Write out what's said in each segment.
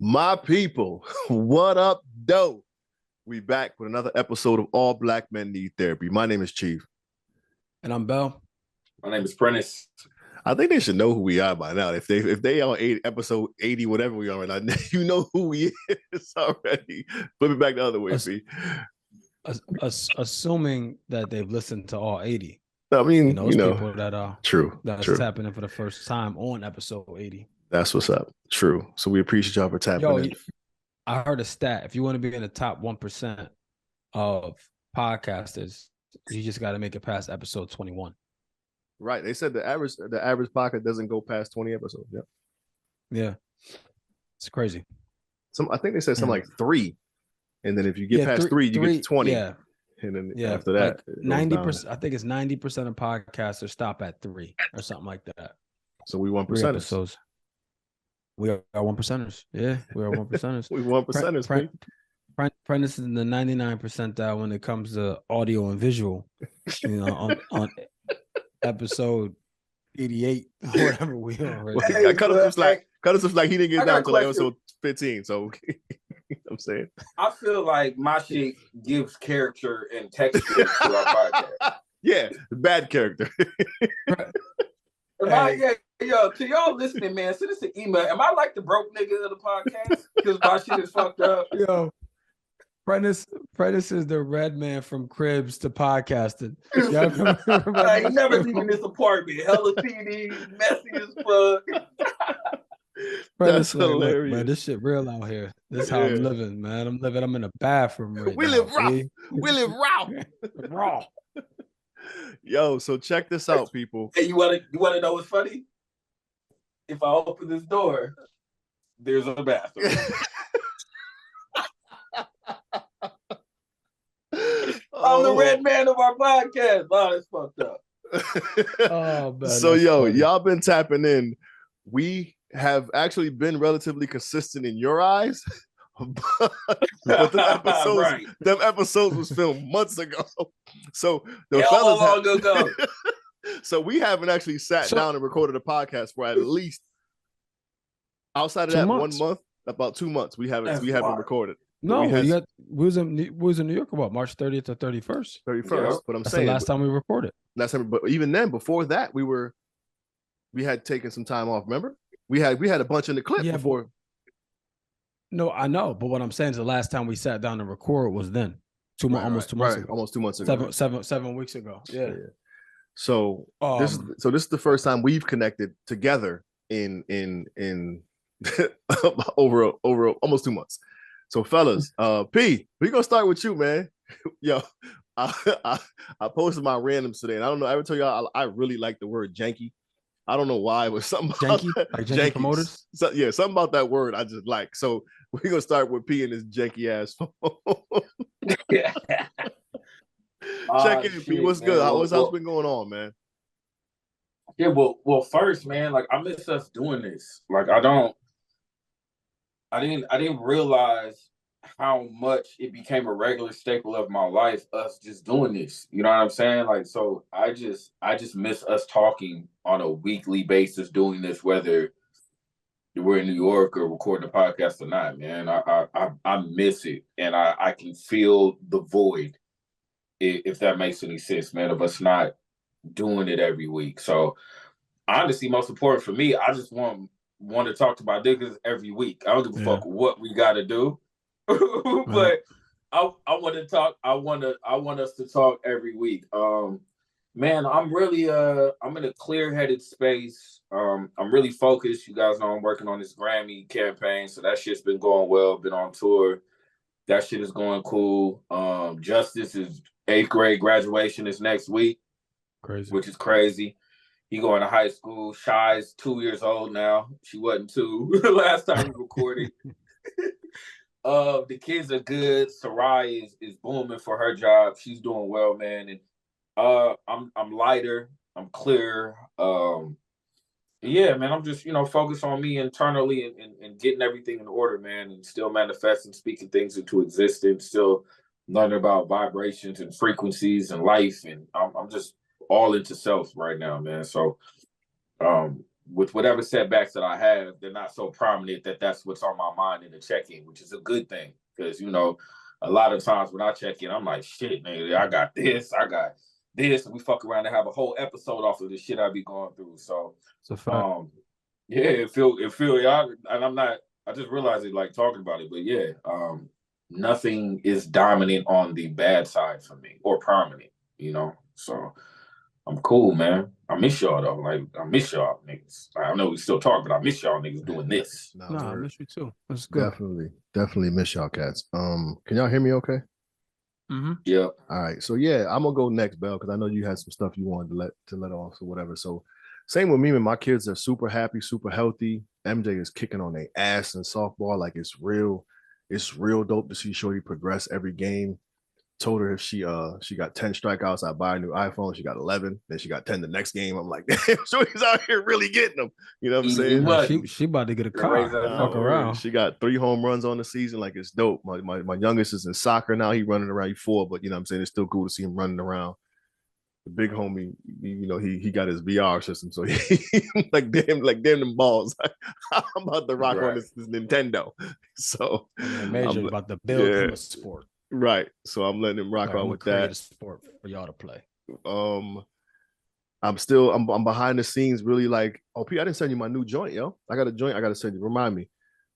My people, what up, doe? We back with another episode of All Black Men Need Therapy. My name is Chief. And I'm Bell. My name is Prentice. I think they should know who we are by now. If they are episode 80, whatever we are right now, you know who we is already. Flip it back the other way, Assuming that they've listened to all 80. I mean, people that are true. Tapping in for the first time on episode 80. That's what's up. True. So we appreciate y'all for tapping in. I heard a stat. If you want to be in the top 1% of podcasters, you just got to make it past episode 21. Right. They said the average podcast doesn't go past 20 episodes. Yep. Yeah. It's crazy. I think they said something like 3. And then if you get past 3, you get to 20. Yeah. And then after that, like 90%, I think it's 90% of podcasters stop at 3 or something like that. So we 1%ers. We are 1%ers. Yeah, we are 1%ers. We 1%ers. Prentice is in the 99 percentile when it comes to audio and visual. On episposode 88, whatever we are. Right. Cut us some slack. He didn't get down until like episode 15. So I'm saying. I feel like my shit gives character and texture to our podcast. Yeah, bad character. To y'all listening, man, send us an email. Am I like the broke nigga of the podcast? Because my shit is fucked up. Yo, Prentice is the red man from Cribs to podcasting. I ain't never seen this apartment. Hella TD, messy as fuck. That's hilarious. Man, this shit real out here. This is how I'm living, man. I'm in a bathroom right we now. Live raw. We live raw. Raw. Yo, so check this out, people. Hey, you wanna know what's funny? If I open this door, there's a bathroom. I'm the red man of our podcast. Oh, that's fucked up. Oh, man, so y'all been tapping in. We have actually been relatively consistent in your eyes. But them episodes was filmed months ago. So the fellas long ago. So we haven't actually sat down and recorded a podcast for at least outside of that 1 month, about 2 months. We haven't recorded. No, we was in New York about March 30th or 31st. 31st. Yeah. But I'm That's saying the last time we recorded. But even then, before that, we had taken some time off. Remember, we had a bunch in the clip before. No, I know, but what I'm saying is the last time we sat down and recorded was then. Almost 2 months ago. Almost 2 months ago. 7 weeks ago. Yeah. So this is the first time we've connected together in over almost 2 months. So fellas, P, we're gonna start with you, man. Yo, I posted my randoms today, and I don't know. I ever tell y'all I really like the word janky. I don't know why, it was something about janky, like janky promoters. So, yeah, something about that word I just like. So we're gonna start with P and his janky ass phone. Check in, P. What's good? How's been going on, man? Yeah, well, first, man, like I miss us doing this. Like I didn't realize how much it became a regular staple of my life, us just doing this. You know what I'm saying? Like, so I just miss us talking on a weekly basis, doing this, whether we're in New York or recording a podcast or not, man. I miss it. And I can feel the void, if that makes any sense, man, of us not doing it every week. So honestly, most important for me, I just want to talk to my niggas every week. I don't give a fuck what we gotta do. But I want to talk. I want us to talk every week. Man, I'm really I'm in a clear-headed space. I'm really focused. You guys know I'm working on this Grammy campaign, so that shit's been going well. Been on tour. That shit is going cool. Justice is 8th grade graduation is next week. Crazy. Which is crazy. He going to high school. Shy's 2 years old now. She wasn't 2 last time we recorded. The kids are good. Sarai is booming for her job. She's doing well, man. And I'm lighter. I'm clear. Yeah, man. I'm just focused on me internally and getting everything in order, man. And still manifesting, speaking things into existence. Still learning about vibrations and frequencies and life. And I'm just all into self right now, man. So with whatever setbacks that I have, they're not so prominent that that's what's on my mind in the check-in, which is a good thing. Because, you know, a lot of times when I check in, I'm like, shit, nigga, I got this, and we fuck around and have a whole episode off of the shit I be going through. So, yeah, it feel y'all, and I just realized it like talking about it, but yeah, nothing is dominant on the bad side for me or prominent, you know. So I'm cool, man. I miss y'all though. Like I miss y'all niggas. I know we still talk, but I miss y'all niggas doing this. No, I miss you too. That's good. Definitely miss y'all cats. Can y'all hear me okay? Mm-hmm. Yeah. All right. So yeah, I'm gonna go next, Bell, because I know you had some stuff you wanted to let off or whatever. So same with me, man. My kids are super happy, super healthy. MJ is kicking on their ass in softball. Like it's real dope to see Shorty progress every game. Told her if she got 10 strikeouts, I buy a new iPhone. She got 11. Then she got 10 the next game. I'm like, damn, Shorty's out here really getting them. You know what I'm saying? Yeah, she about to get a car. Fuck around. She got 3 home runs on the season. Like it's dope. My youngest is in soccer now. He running around. He's 4, but you know what I'm saying? It's still cool to see him running around. The big homie, you know, he got his VR system, so he like damn them balls. I'm about to rock on this Nintendo. So Major about to build him a sport. Right. So I'm letting him rock on with that. A sport for y'all to play. I'm behind the scenes, really like, oh, P, I didn't send you my new joint, yo. I got a joint I gotta send you. Remind me.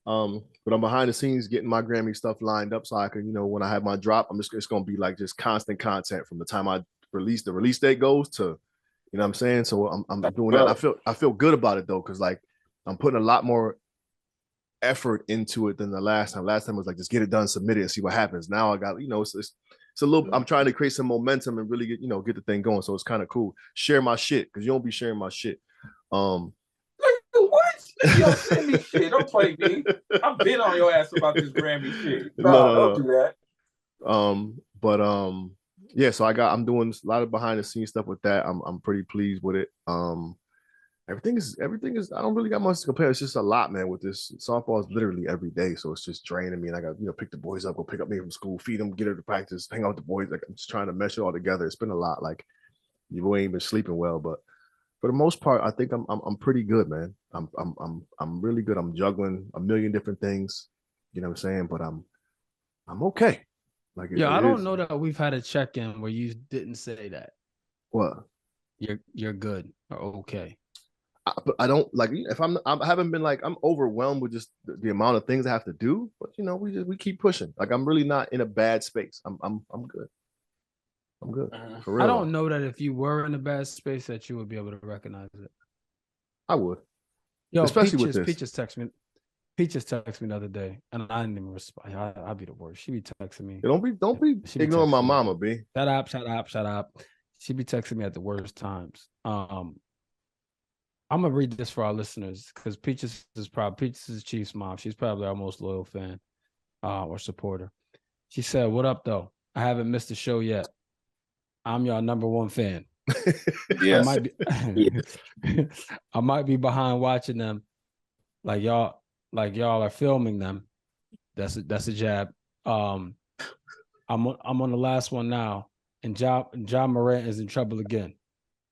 But I'm behind the scenes getting my Grammy stuff lined up so I can, you know, when I have my drop, it's gonna be like just constant content from the time I release, the release date goes to, you know what I'm saying? So I'm doing that. I feel good about it though, because like I'm putting a lot more effort into it than the last time. Last time was like just get it done, submit it, and see what happens. Now I got, you know, it's a little. I'm trying to create some momentum and really get the thing going. So it's kind of cool. Share my shit, because you don't be sharing my shit. What? You don't send me shit. Don't play me. I've been on your ass about this Grammy shit. No, don't do that. Yeah, so I'm doing a lot of behind the scenes stuff with that. I'm pretty pleased with it. Everything is. I don't really got much to compare. It's just a lot, man. With this softball is literally every day, so it's just draining me. And I got pick the boys up, go pick up me from school, feed them, get her to practice, hang out with the boys. Like I'm just trying to mesh it all together. It's been a lot. Like you ain't been sleeping well, but for the most part, I think I'm pretty good, man. I'm really good. I'm juggling a million different things. You know what I'm saying? But I'm okay. Like I don't know that we've had a check-in where you didn't say that. What? You're good or okay. But I don't like if I haven't been like I'm overwhelmed with just the amount of things I have to do. But we keep pushing. Like I'm really not in a bad space. I'm good. I'm good. For real. I don't know that if you were in a bad space that you would be able to recognize it. I would. Yo, especially with this. Peaches texted me the other day, and I didn't even respond. I'd be the worst. She be texting me. Don't be ignoring my mama, B. Shut up. She be texting me at the worst times. I'm gonna read this for our listeners because Peaches is Chief's mom. She's probably our most loyal fan or supporter. She said, "What up, though? I haven't missed a show yet. I'm your number one fan. Yes. I might be behind watching them. Like y'all are filming them. That's a jab. I'm on the last one now, and John Morant is in trouble again.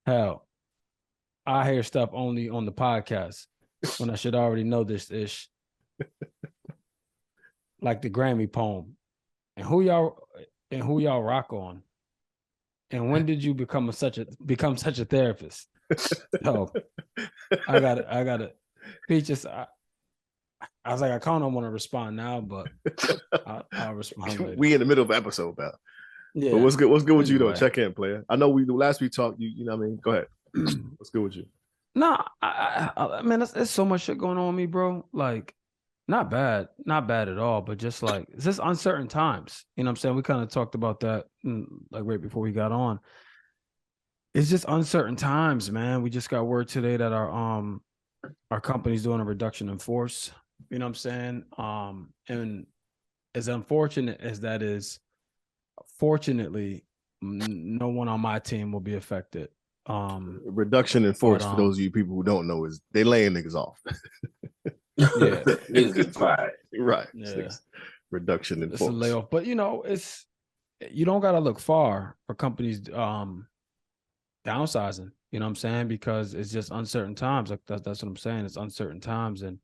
Hell, I hear stuff only on the podcast when I should already know this ish. Like the Grammy poem. And who y'all rock on? And when did you become such a therapist?" So I got it. Peaches, I was like, I kind of want to respond now, but I'll respond later. We in the middle of the episode, pal. Yeah. But what's good with you though? Check in, player. I know last we talked, you know what I mean? Go ahead. What's good with you? No, I mean, there's so much shit going on with me, bro. Like, not bad at all, but just like, it's just uncertain times. You know what I'm saying? We kind of talked about that like right before we got on. It's just uncertain times, man. We just got word today that our company's doing a reduction in force. You know what I'm saying? And as unfortunate as that is, fortunately, no one on my team will be affected. Reduction in force, for those of you people who don't know, is they laying niggas off. Yeah, it's fine. Right. Yeah. Reduction in force. It's a layoff, but you don't gotta look far for companies downsizing. You know what I'm saying? Because it's just uncertain times. Like that's what I'm saying. It's uncertain times, and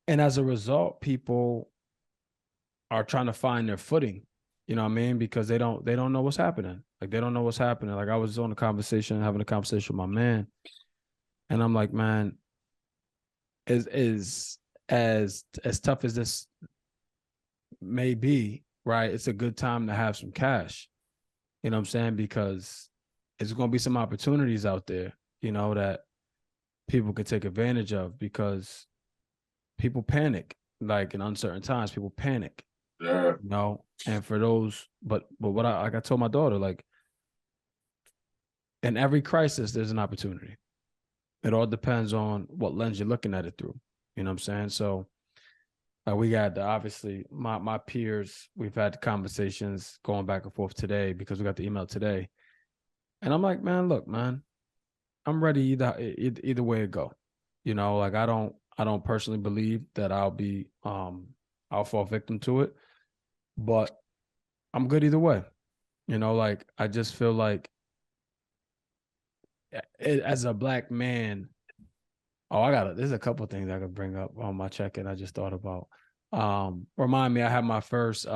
as a result, people are trying to find their footing. You know what I mean? Because they don't know what's happening. Like they don't know what's happening. Like I was having a conversation with my man, and I'm like, man, is as tough as this may be, right? It's a good time to have some cash. You know what I'm saying? Because there's going to be some opportunities out there, you know, that people could take advantage of, because people panic. Like in uncertain times, people panic. Yeah. You know, and for those, but what I told my daughter, like, in every crisis, there's an opportunity. It all depends on what lens you're looking at it through. You know what I'm saying? So we got obviously my peers, we've had conversations going back and forth today because we got the email today. And I'm like, man, look, man, I'm ready either way it go. You know, like I don't personally believe that I'll fall victim to it, but I'm good either way. You know, like I just feel like as a black man, there's a couple of things I could bring up on my check-in I just thought about. Remind me, I had my first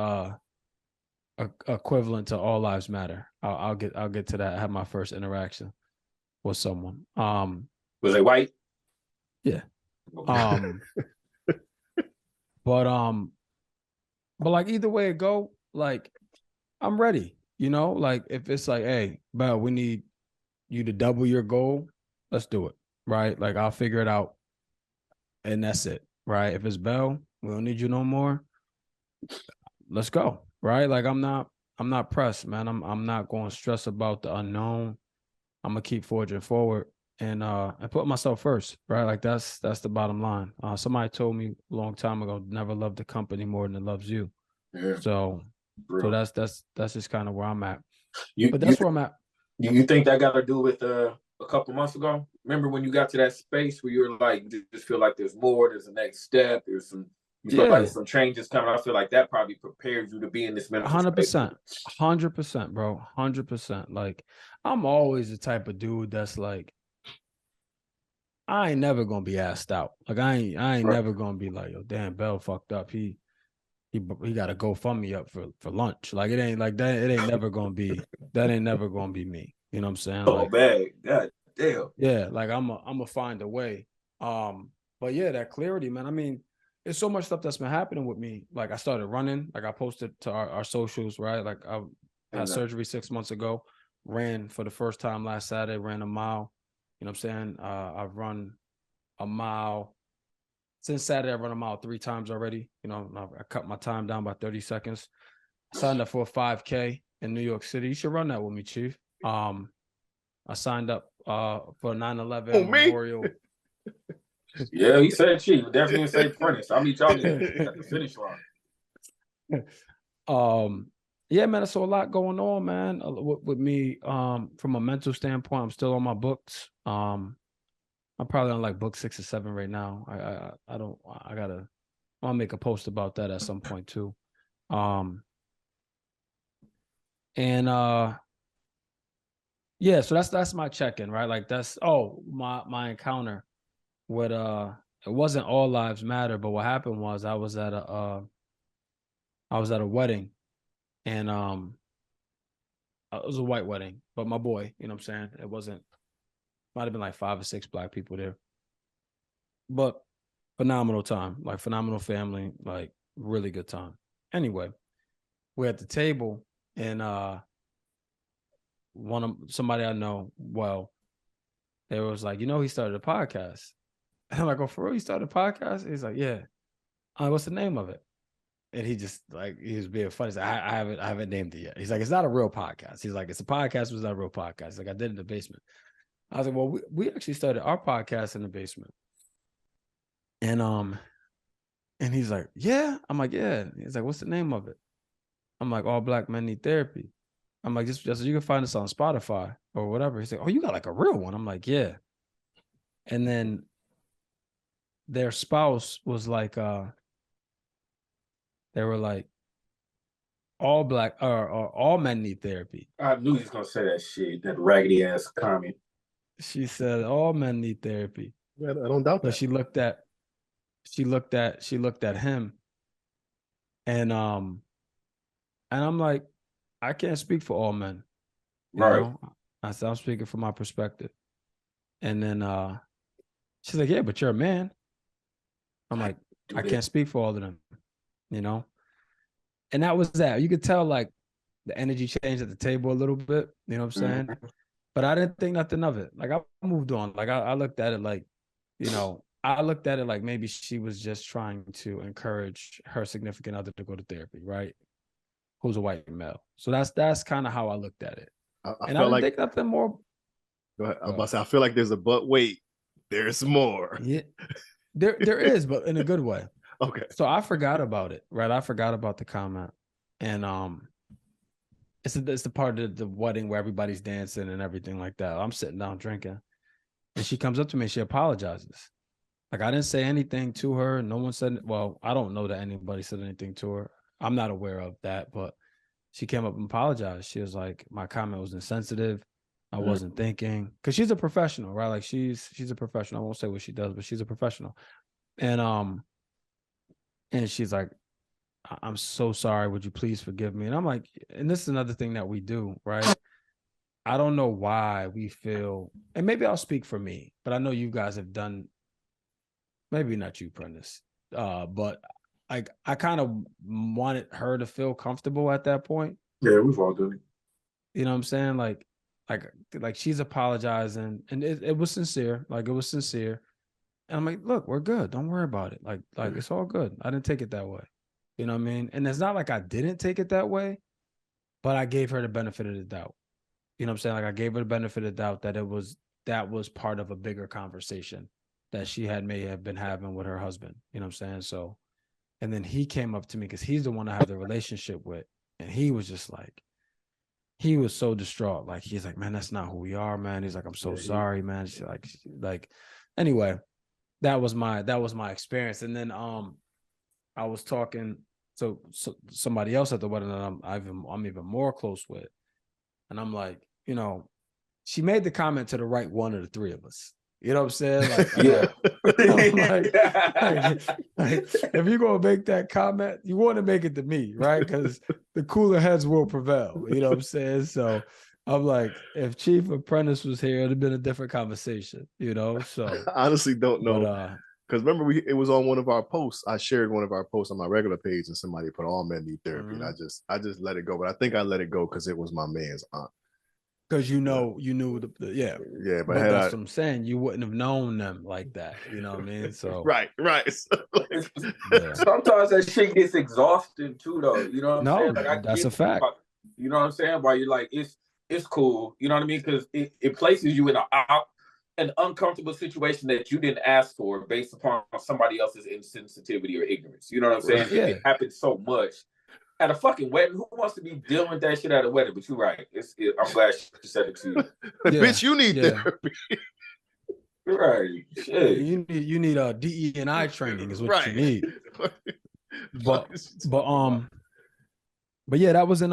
equivalent to All Lives Matter. I'll get to that. I had my first interaction with someone. Was they white? Yeah. But like either way it go, like I'm ready. You know, like if it's like, hey, Bell, we need you to double your goal, let's do it. Right? Like I'll figure it out. And that's it. Right. If it's Bell, we don't need you no more. Let's go. Right. Like I'm not pressed, man. I'm not going to stress about the unknown. I'm gonna keep forging forward and put myself first. Right. Like that's the bottom line. Somebody told me a long time ago, never love the company more than it loves you. Yeah. So that's just kind of where I'm at. But That's where I'm at. You think that got to do with a couple months ago? Remember when you got to that space where you're like, you just feel like there's more, there's a next step, you feel like some changes coming. I feel like that probably prepared you to be in this mental 100%, 100%, bro, 100%. Like I'm always the type of dude that's like, I ain't never gonna be asked out. Like I ain't never gonna be like, yo, damn, Bell fucked up. He got to GoFundMe up for lunch. Like it ain't like that. It ain't never gonna be. That ain't never gonna be me. You know what I'm saying? Like, bad. God damn. Yeah, like I'm a find a way. But yeah, that clarity, man. I mean, there's so much stuff that's been happening with me. Like I started running. Like I posted to our socials, right? Like I had surgery 6 months ago. Ran for the first time last Saturday. Ran a mile. You know what I'm saying? I've run a mile. Since Saturday, I've run a mile 3 times already. You know, I cut my time down by 30 seconds. I signed up for a 5K in New York City. You should run that with me, Chief. I signed up for 9/11 Memorial. Yeah, he said Chief. Definitely say Prentice. I'll meet y'all at the finish line. Yeah, man. So a lot going on, man. With me, from a mental standpoint, I'm still on my books. I'm probably on like book 6 or 7 right now. I want to make a post about that at some point too. Yeah, so that's my check-in, right? Like that's my encounter with it wasn't All Lives Matter, but what happened was I was at a wedding, and it was a white wedding, but my boy, you know what I'm saying? It wasn't, might have been like 5 or 6 black people there. But phenomenal time, like phenomenal family, like really good time. Anyway, we're at the table, and somebody I know well, they was like, he started a podcast. And I'm like, oh, for real, he started a podcast? He's like, yeah. What's the name of it? And he just like, he was being funny. He's like, I haven't named it yet. He's like, it's not a real podcast. He's like, it's a podcast, but it's not a real podcast. He's like, I did it in the basement. I was like, well, we actually started our podcast in the basement. And he's like, yeah. I'm like, yeah. He's like, what's the name of it? I'm like, All Black Men Need Therapy. I'm like, just you can find us on Spotify or whatever. He's like, oh, you got like a real one. I'm like, yeah. And then their spouse was like, they were like, all black or all men need therapy. I knew he was gonna say that shit, that raggedy ass comment. She said all men need therapy. Yeah, I don't doubt But that. she looked at him, and I'm like, I can't speak for all men. You know? I said, I'm speaking from my perspective. And then she's like, yeah, but you're a man. I'm like, I can't speak for all of them, you know? And that was that. You could tell like the energy changed at the table a little bit, you know what I'm saying? But I didn't think nothing of it. Like I moved on. Like I looked at it like, you know, I looked at it like maybe she was just trying to encourage her significant other to go to therapy, right? Who's a white male. So that's kind of how I looked at it. I And I felt didn't like think nothing more. go ahead. I was about to say, I feel like there's a but wait, there's more. Yeah, there is, but in a good way. Okay. So I forgot about it, right? I forgot about the comment. And it's the part of the wedding where everybody's dancing and everything like that. I'm sitting down drinking. And she comes up to me and she apologizes. Like I didn't say anything to her. No one said, well, I don't know that anybody said anything to her. I'm not aware of that, but she came up and apologized. She was like, my comment was insensitive. I wasn't thinking, because she's a professional, right? Like she's a professional. I won't say what she does, but she's a professional. And she's like, I'm so sorry. Would you please forgive me? And I'm like, and this is another thing that we do, right? I don't know why we feel, and maybe I'll speak for me, but I know you guys have done, maybe not you, Prentice, but like I kind of wanted her to feel comfortable at that point. Yeah, we've all done it. You know what I'm saying? Like she's apologizing, and it was sincere. Like it was sincere. And I'm like, look, we're good. Don't worry about it. Like it's all good. I didn't take it that way. You know what I mean? And it's not like I didn't take it that way, but I gave her the benefit of the doubt. You know what I'm saying? Like I gave her the benefit of the doubt that that was part of a bigger conversation that she may have been having with her husband. You know what I'm saying? So, and then he came up to me because he's the one I have the relationship with. And he was just like, he was so distraught. Like, he's like, man, that's not who we are, man. He's like, I'm so sorry, man. She's like, anyway, that was my experience. And then, I was talking to somebody else at the wedding that I'm even more close with. And I'm like, you know, she made the comment to the right one of the three of us. You know what I'm saying? Like, Yeah. like, if you're going to make that comment, you want to make it to me, right? Because the cooler heads will prevail. You know what I'm saying? So I'm like, if Chief Apprentice was here, it'd have been a different conversation, you know? So I honestly don't know. But, because remember, it was on one of our posts. I shared one of our posts on my regular page, and somebody put all men need therapy. And I just let it go. But I think I let it go because it was my man's aunt. Because you knew yeah. But that's what I'm saying. You wouldn't have known them like that. You know what I mean? So right. Sometimes that shit gets exhausting too, though. You know what I'm saying? Like, that's a fact. You know what I'm saying? Why you're like, it's cool. You know what I mean? Because it places you in an uncomfortable situation that you didn't ask for based upon somebody else's insensitivity or ignorance. You know what I'm saying? Yeah. It happens so much at a fucking wedding. Who wants to be dealing with that shit at a wedding? But you're right. I'm glad she said it to you. Bitch, you need therapy. Right. Shit. You need a DE&I training is what you need. But yeah, I was in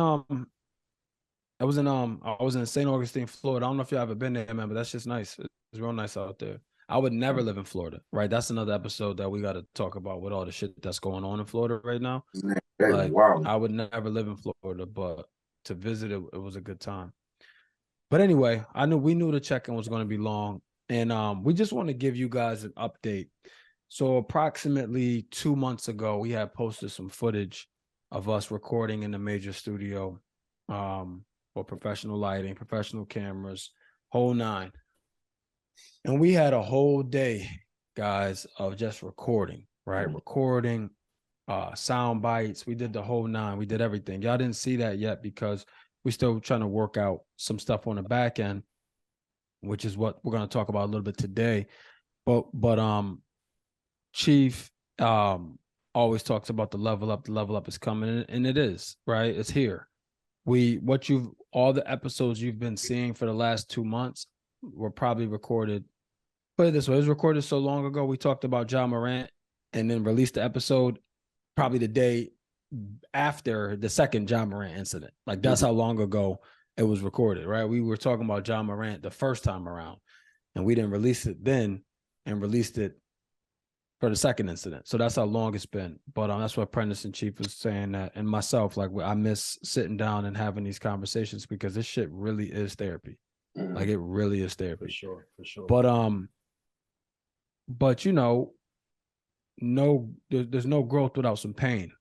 St. Augustine, Florida. I don't know if y'all ever been there, man, but that's just nice. It's real nice out there. I would never live in Florida, right? That's another episode that we got to talk about with all the shit that's going on in Florida right now. Like, wow. I would never live in Florida, but to visit it was a good time. But anyway, we knew the check-in was going to be long, and we just want to give you guys an update. So approximately 2 months ago, we had posted some footage of us recording in the major studio, for professional lighting, professional cameras, whole nine. And we had a whole day, guys, of just recording, right? Recording, sound bites. We did the whole nine. We did everything. Y'all didn't see that yet because we're still trying to work out some stuff on the back end, which is what we're going to talk about a little bit today. But Chief always talks about the level up is coming, and it is, right? It's here. All the episodes you've been seeing for the last 2 months were probably recorded. Put it this way, it was recorded so long ago. We talked about Ja Morant and then released the episode probably the day after the second John Morant incident. Like that's how long ago it was recorded, right? We were talking about John Morant the first time around, and we didn't release it then and released it for the second incident. So that's how long it's been. But that's what Prentice and Chief was saying that, and myself, like I miss sitting down and having these conversations because this shit really is therapy. Like it really is therapy. For sure, for sure. But you know, there's no growth without some pain,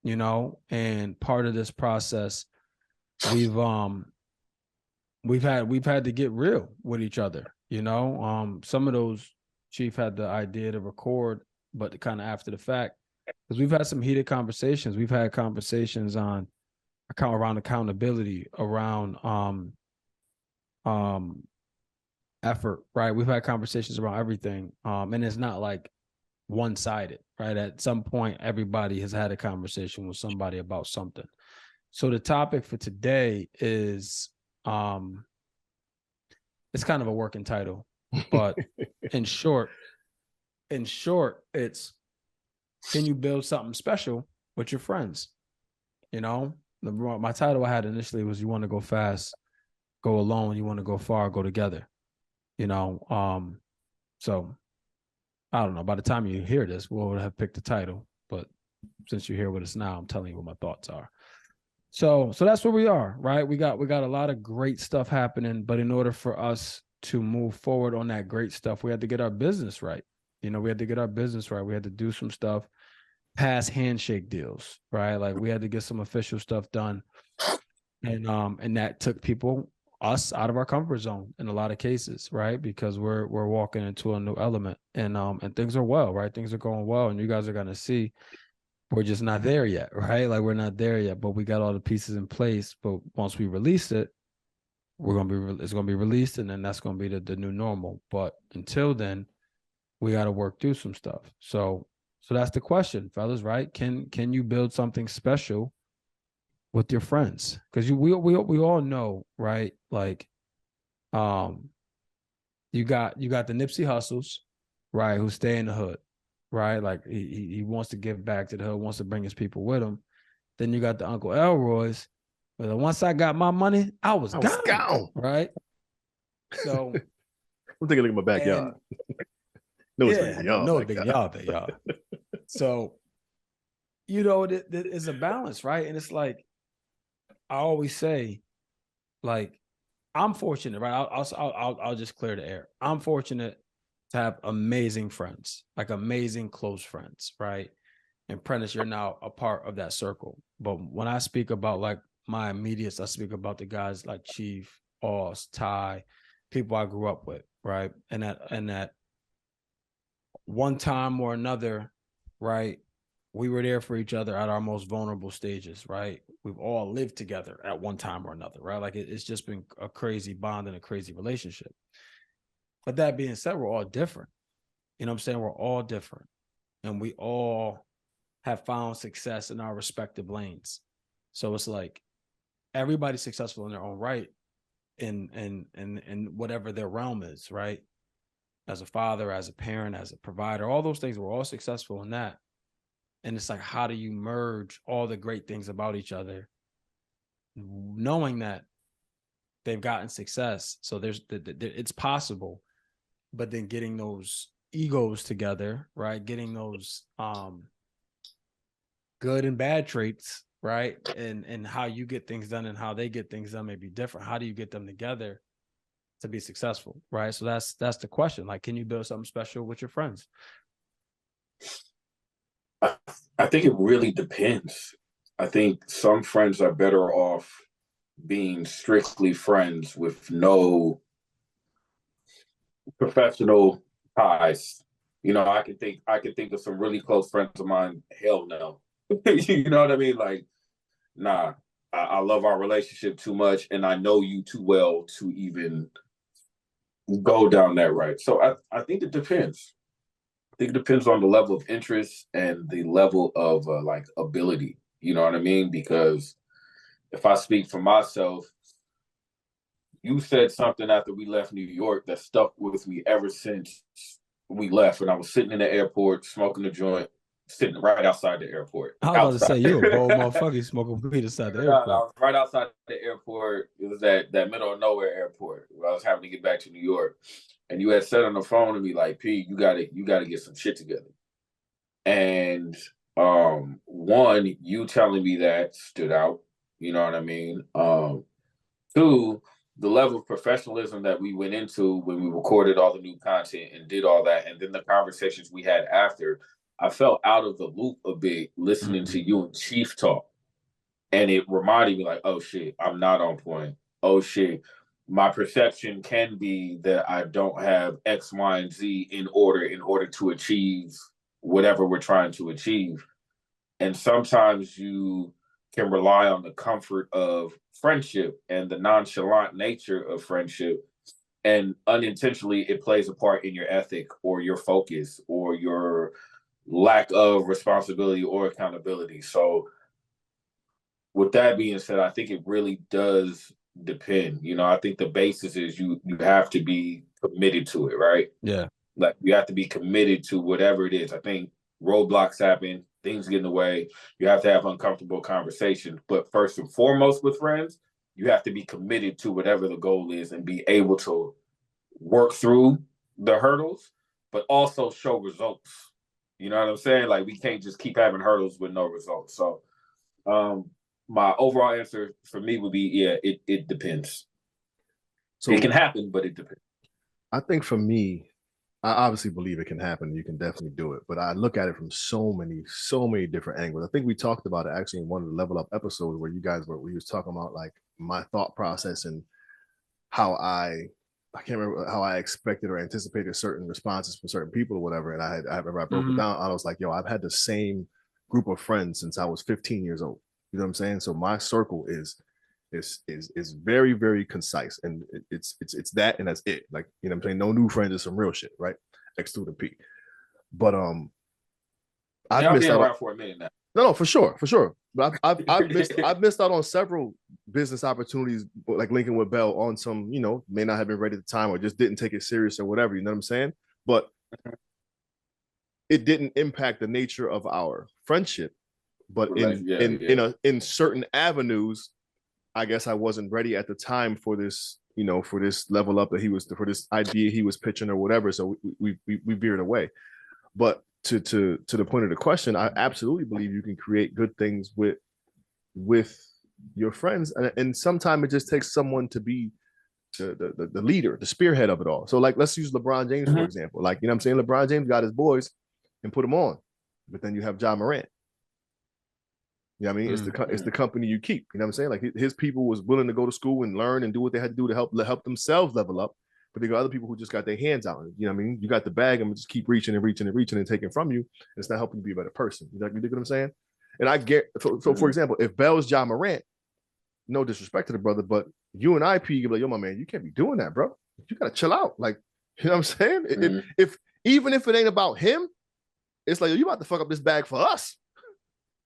you know, and part of this process, we've had to get real with each other, you know. Some of those Chief had the idea to record, but kind of after the fact, because we've had some heated conversations. We've had conversations around accountability, around effort, right? We've had conversations around everything, and it's not like one-sided, right? At some point, everybody has had a conversation with somebody about something. So the topic for today is it's kind of a working title, but in short, it's, can you build something special with your friends? You know, my title I had initially was, you want to go fast, go alone. You want to go far, go together. You know, so I don't know. By the time you hear this, we'll have picked the title. But since you're here with us now, I'm telling you what my thoughts are. So that's where we are, right? We got a lot of great stuff happening, but in order for us to move forward on that great stuff, we had to get our business right. You know, we had to get our business right. We had to do some stuff past handshake deals, right? Like we had to get some official stuff done, and that took us out of our comfort zone in a lot of cases, right? Because we're walking into a new element, and things are well, right? Things are going well, and you guys are gonna see we're just not there yet, right? Like we're not there yet, but we got all the pieces in place. But once we release it, it's gonna be released, and then that's gonna be the new normal. But until then, we got to work through some stuff. So that's the question, fellas, right? Can you build something special with your friends? Because we all know, right? Like, you got the Nipsey Hussles, right, who stay in the hood, right? Like he wants to give back to the hood, wants to bring his people with him. Then you got the Uncle Elroy's, but once I got my money, I was gone, right? So I'm taking a look at my backyard. No, backyard. So, you know, it is a balance, right? And it's like I always say, like, I'm fortunate, right? I'll just clear the air. I'm fortunate to have amazing friends, like amazing close friends, right? And Prentice, you're now a part of that circle. But when I speak about like my immediates, I speak about the guys like Chief, Oz, Ty, people I grew up with, right? And that one time or another, right, we were there for each other at our most vulnerable stages, right? We've all lived together at one time or another, right? Like it's just been a crazy bond and a crazy relationship. But that being said, we're all different. You know what I'm saying? We're all different. And we all have found success in our respective lanes. So it's like everybody's successful in their own right in whatever their realm is, right? As a father, as a parent, as a provider, all those things, we're all successful in that. And it's like, how do you merge all the great things about each other, knowing that they've gotten success? So it's possible, but then getting those egos together, right? Getting those good and bad traits, right? And how you get things done and how they get things done may be different. How do you get them together to be successful, right? So that's the question. Like, can you build something special with your friends? I think it really depends. I think some friends are better off being strictly friends with no professional ties. You know, I can think of some really close friends of mine. Hell no. You know what I mean? Like, nah, I love our relationship too much, and I know you too well to even go down that road. So I think it depends. I think it depends on the level of interest and the level of like ability. You know what I mean? Because if I speak for myself, you said something after we left New York that stuck with me ever since we left. And I was sitting in the airport smoking a joint, sitting right outside the airport. I was about to say, you a bold motherfucker. You smoking weed inside the airport. I was right outside the airport. It was that middle of nowhere airport where I was having to get back to New York. And you had said on the phone to me like, P, you gotta get some shit together. And one, you telling me that stood out. You know what I mean? Two, the level of professionalism that we went into when we recorded all the new content and did all that, and then the conversations we had after, I felt out of the loop a bit listening to you and Chief talk. And it reminded me like, oh shit, I'm not on point. Oh shit, my perception can be that I don't have X, Y, and Z in order to achieve whatever we're trying to achieve. And sometimes you can rely on the comfort of friendship and the nonchalant nature of friendship. And unintentionally, it plays a part in your ethic or your focus or your lack of responsibility or accountability. So with that being said, I think it really does depend. You know, I think the basis is you have to be committed to it, right? Yeah. Like you have to be committed to whatever it is. I think roadblocks happen, things get in the way. You have to have uncomfortable conversations. But first and foremost with friends, you have to be committed to whatever the goal is and be able to work through the hurdles, but also show results. You know what I'm saying? Like we can't just keep having hurdles with no results. So my overall answer for me would be, yeah, it depends. So it can happen, but it depends. I think for me, I obviously believe it can happen. You can definitely do it, but I look at it from so many different angles. I think we talked about it actually in one of the Level Up episodes where we was talking about like my thought process and how I can't remember how I expected or anticipated certain responses from certain people or whatever. And I broke it down. I was like, yo, I've had the same group of friends since I was 15 years old. You know what I'm saying? So my circle is very, very concise, and it's that, and that's it. Like, you know what I'm saying? No new friends is some real shit, right? Excluding P. But I've missed out around for a minute now. No, for sure. But I've missed out on several business opportunities, like linking with Bell on some, you know, may not have been ready at the time or just didn't take it serious or whatever. You know what I'm saying? But it didn't impact the nature of our friendship. But in certain avenues, I guess I wasn't ready at the time for this, you know, for this level up that for this idea he was pitching or whatever. So we veered away. But to the point of the question, I absolutely believe you can create good things with your friends, and sometimes it just takes someone to be the leader, the spearhead of it all. So like, let's use LeBron James for example. Like, you know what I'm saying? LeBron James got his boys and put them on, but then you have Ja Morant. You know what I mean? It's the company you keep. You know what I'm saying? Like his people was willing to go to school and learn and do what they had to do to help themselves level up. But they got other people who just got their hands out. You know what I mean? You got the bag and just keep reaching and taking from you. And it's not helping you be a better person. You dig what I'm saying? And I get so for example, if Bell's Ja Morant, no disrespect to the brother, but you and IP, you're like, yo, my man, you can't be doing that, bro. You gotta chill out. Like, you know what I'm saying? If even if it ain't about him, it's like, yo, you about to fuck up this bag for us.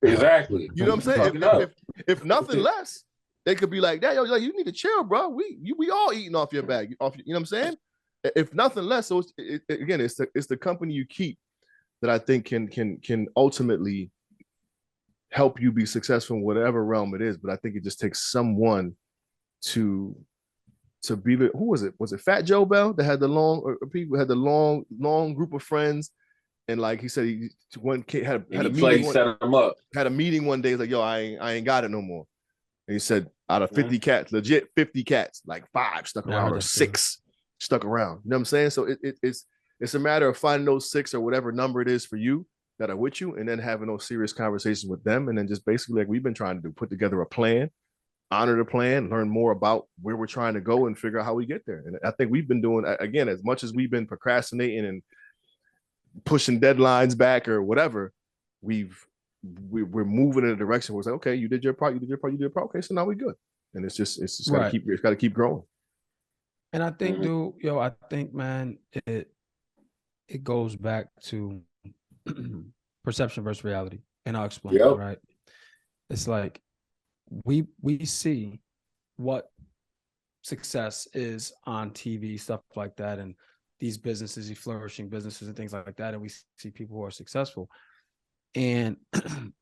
Exactly. You know what I'm saying? If nothing less, they could be like, yo, like, you need to chill, bro. We all eating off your bag. You know what I'm saying? If nothing less, so it's the company you keep that I think can ultimately help you be successful in whatever realm it is. But I think it just takes someone to be the, who was it? Was it Fat Joe Bell that had the people had the long group of friends? And like he said, he had a meeting. Set him up. Had a meeting one day. He's like, yo, I ain't got it no more. And he said, out of 50 cats, legit 50 cats, like 5 stuck around or 6 stuck around. You know what I'm saying? So it's a matter of finding those 6 or whatever number it is for you that are with you, and then having those serious conversations with them, and then just basically like we've been trying to do, put together a plan, honor the plan, learn more about where we're trying to go, and figure out how we get there. And I think we've been doing, again, as much as we've been procrastinating and pushing deadlines back or whatever, we're moving in a direction where it's like, okay, you did your part. Okay, so now we're good. And it's just got to keep growing. And I think, dude, I think, man, it goes back to perception versus reality. And I'll explain it, right? It's like we see what success is on TV, stuff like that, and these businesses, these flourishing businesses and things like that, and we see people who are successful. And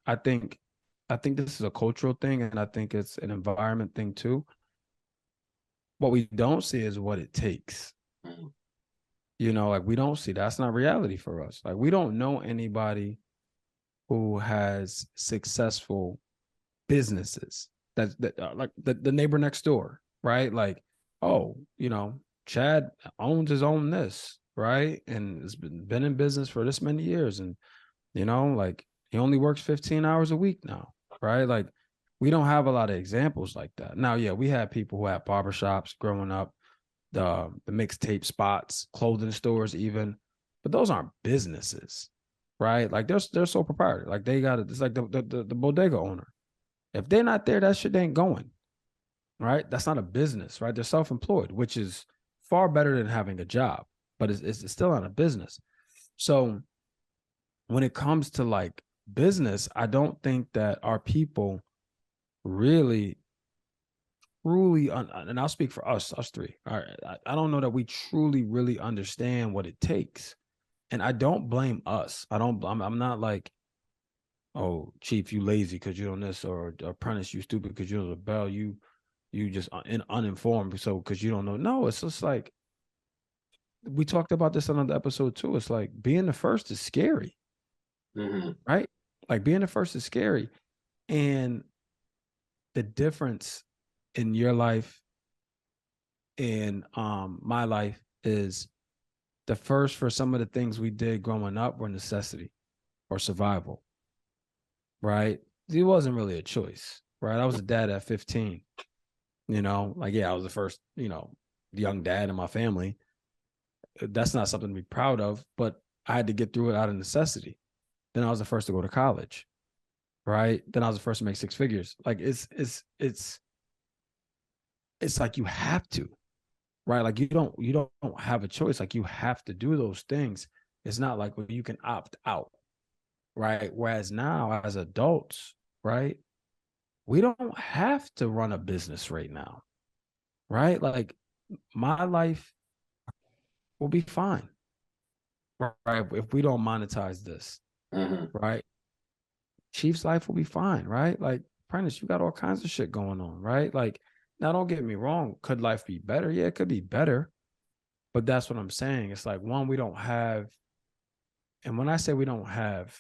I think this is a cultural thing, and I think it's an environment thing too. What we don't see is what it takes. You know, like we don't see, that's not reality for us. Like we don't know anybody who has successful businesses that like the neighbor next door, right? Like, oh, you know, Chad owns his own this, right? And has been in business for this many years. And, you know, like he only works 15 hours a week now, right? Like we don't have a lot of examples like that. Now, yeah, we had people who had barbershops growing up, the mixtape spots, clothing stores even, but those aren't businesses, right? Like they're sole proprietor. Like they got it. It's like the bodega owner. If they're not there, that shit ain't going, right? That's not a business, right? They're self-employed, which is far better than having a job, but it's still not a business. So when it comes to like business, I don't think that our people really truly, and I'll speak for us three. All right, I don't know that we truly really understand what it takes, and I don't blame us. I'm not like, oh, Chief, you lazy because you on this, or Prentice, you stupid because you're a bell. You just uninformed, so because you don't know. No, it's just like we talked about this on another episode too. It's like being the first is scary, right? Like being the first is scary, and the difference in your life and my life is the first for some of the things we did growing up were necessity or survival, right? It wasn't really a choice, right? I was a dad at 15, you know, like, yeah, I was the first, you know, young dad in my family. That's not something to be proud of, but I had to get through it out of necessity. Then I was the first to go to college, right? Then I was the first to make six figures. Like it's like you have to, right? Like you don't have a choice. Like you have to do those things. It's not like, well, you can opt out, right? Whereas now as adults, right, we don't have to run a business right now, right? Like my life will be fine, right? If we don't monetize this, right? Chief's life will be fine, right? Like Prentice, you got all kinds of shit going on, right? Like, now don't get me wrong. Could life be better? Yeah, it could be better. But that's what I'm saying. It's like, one, we don't have, and when I say we don't have,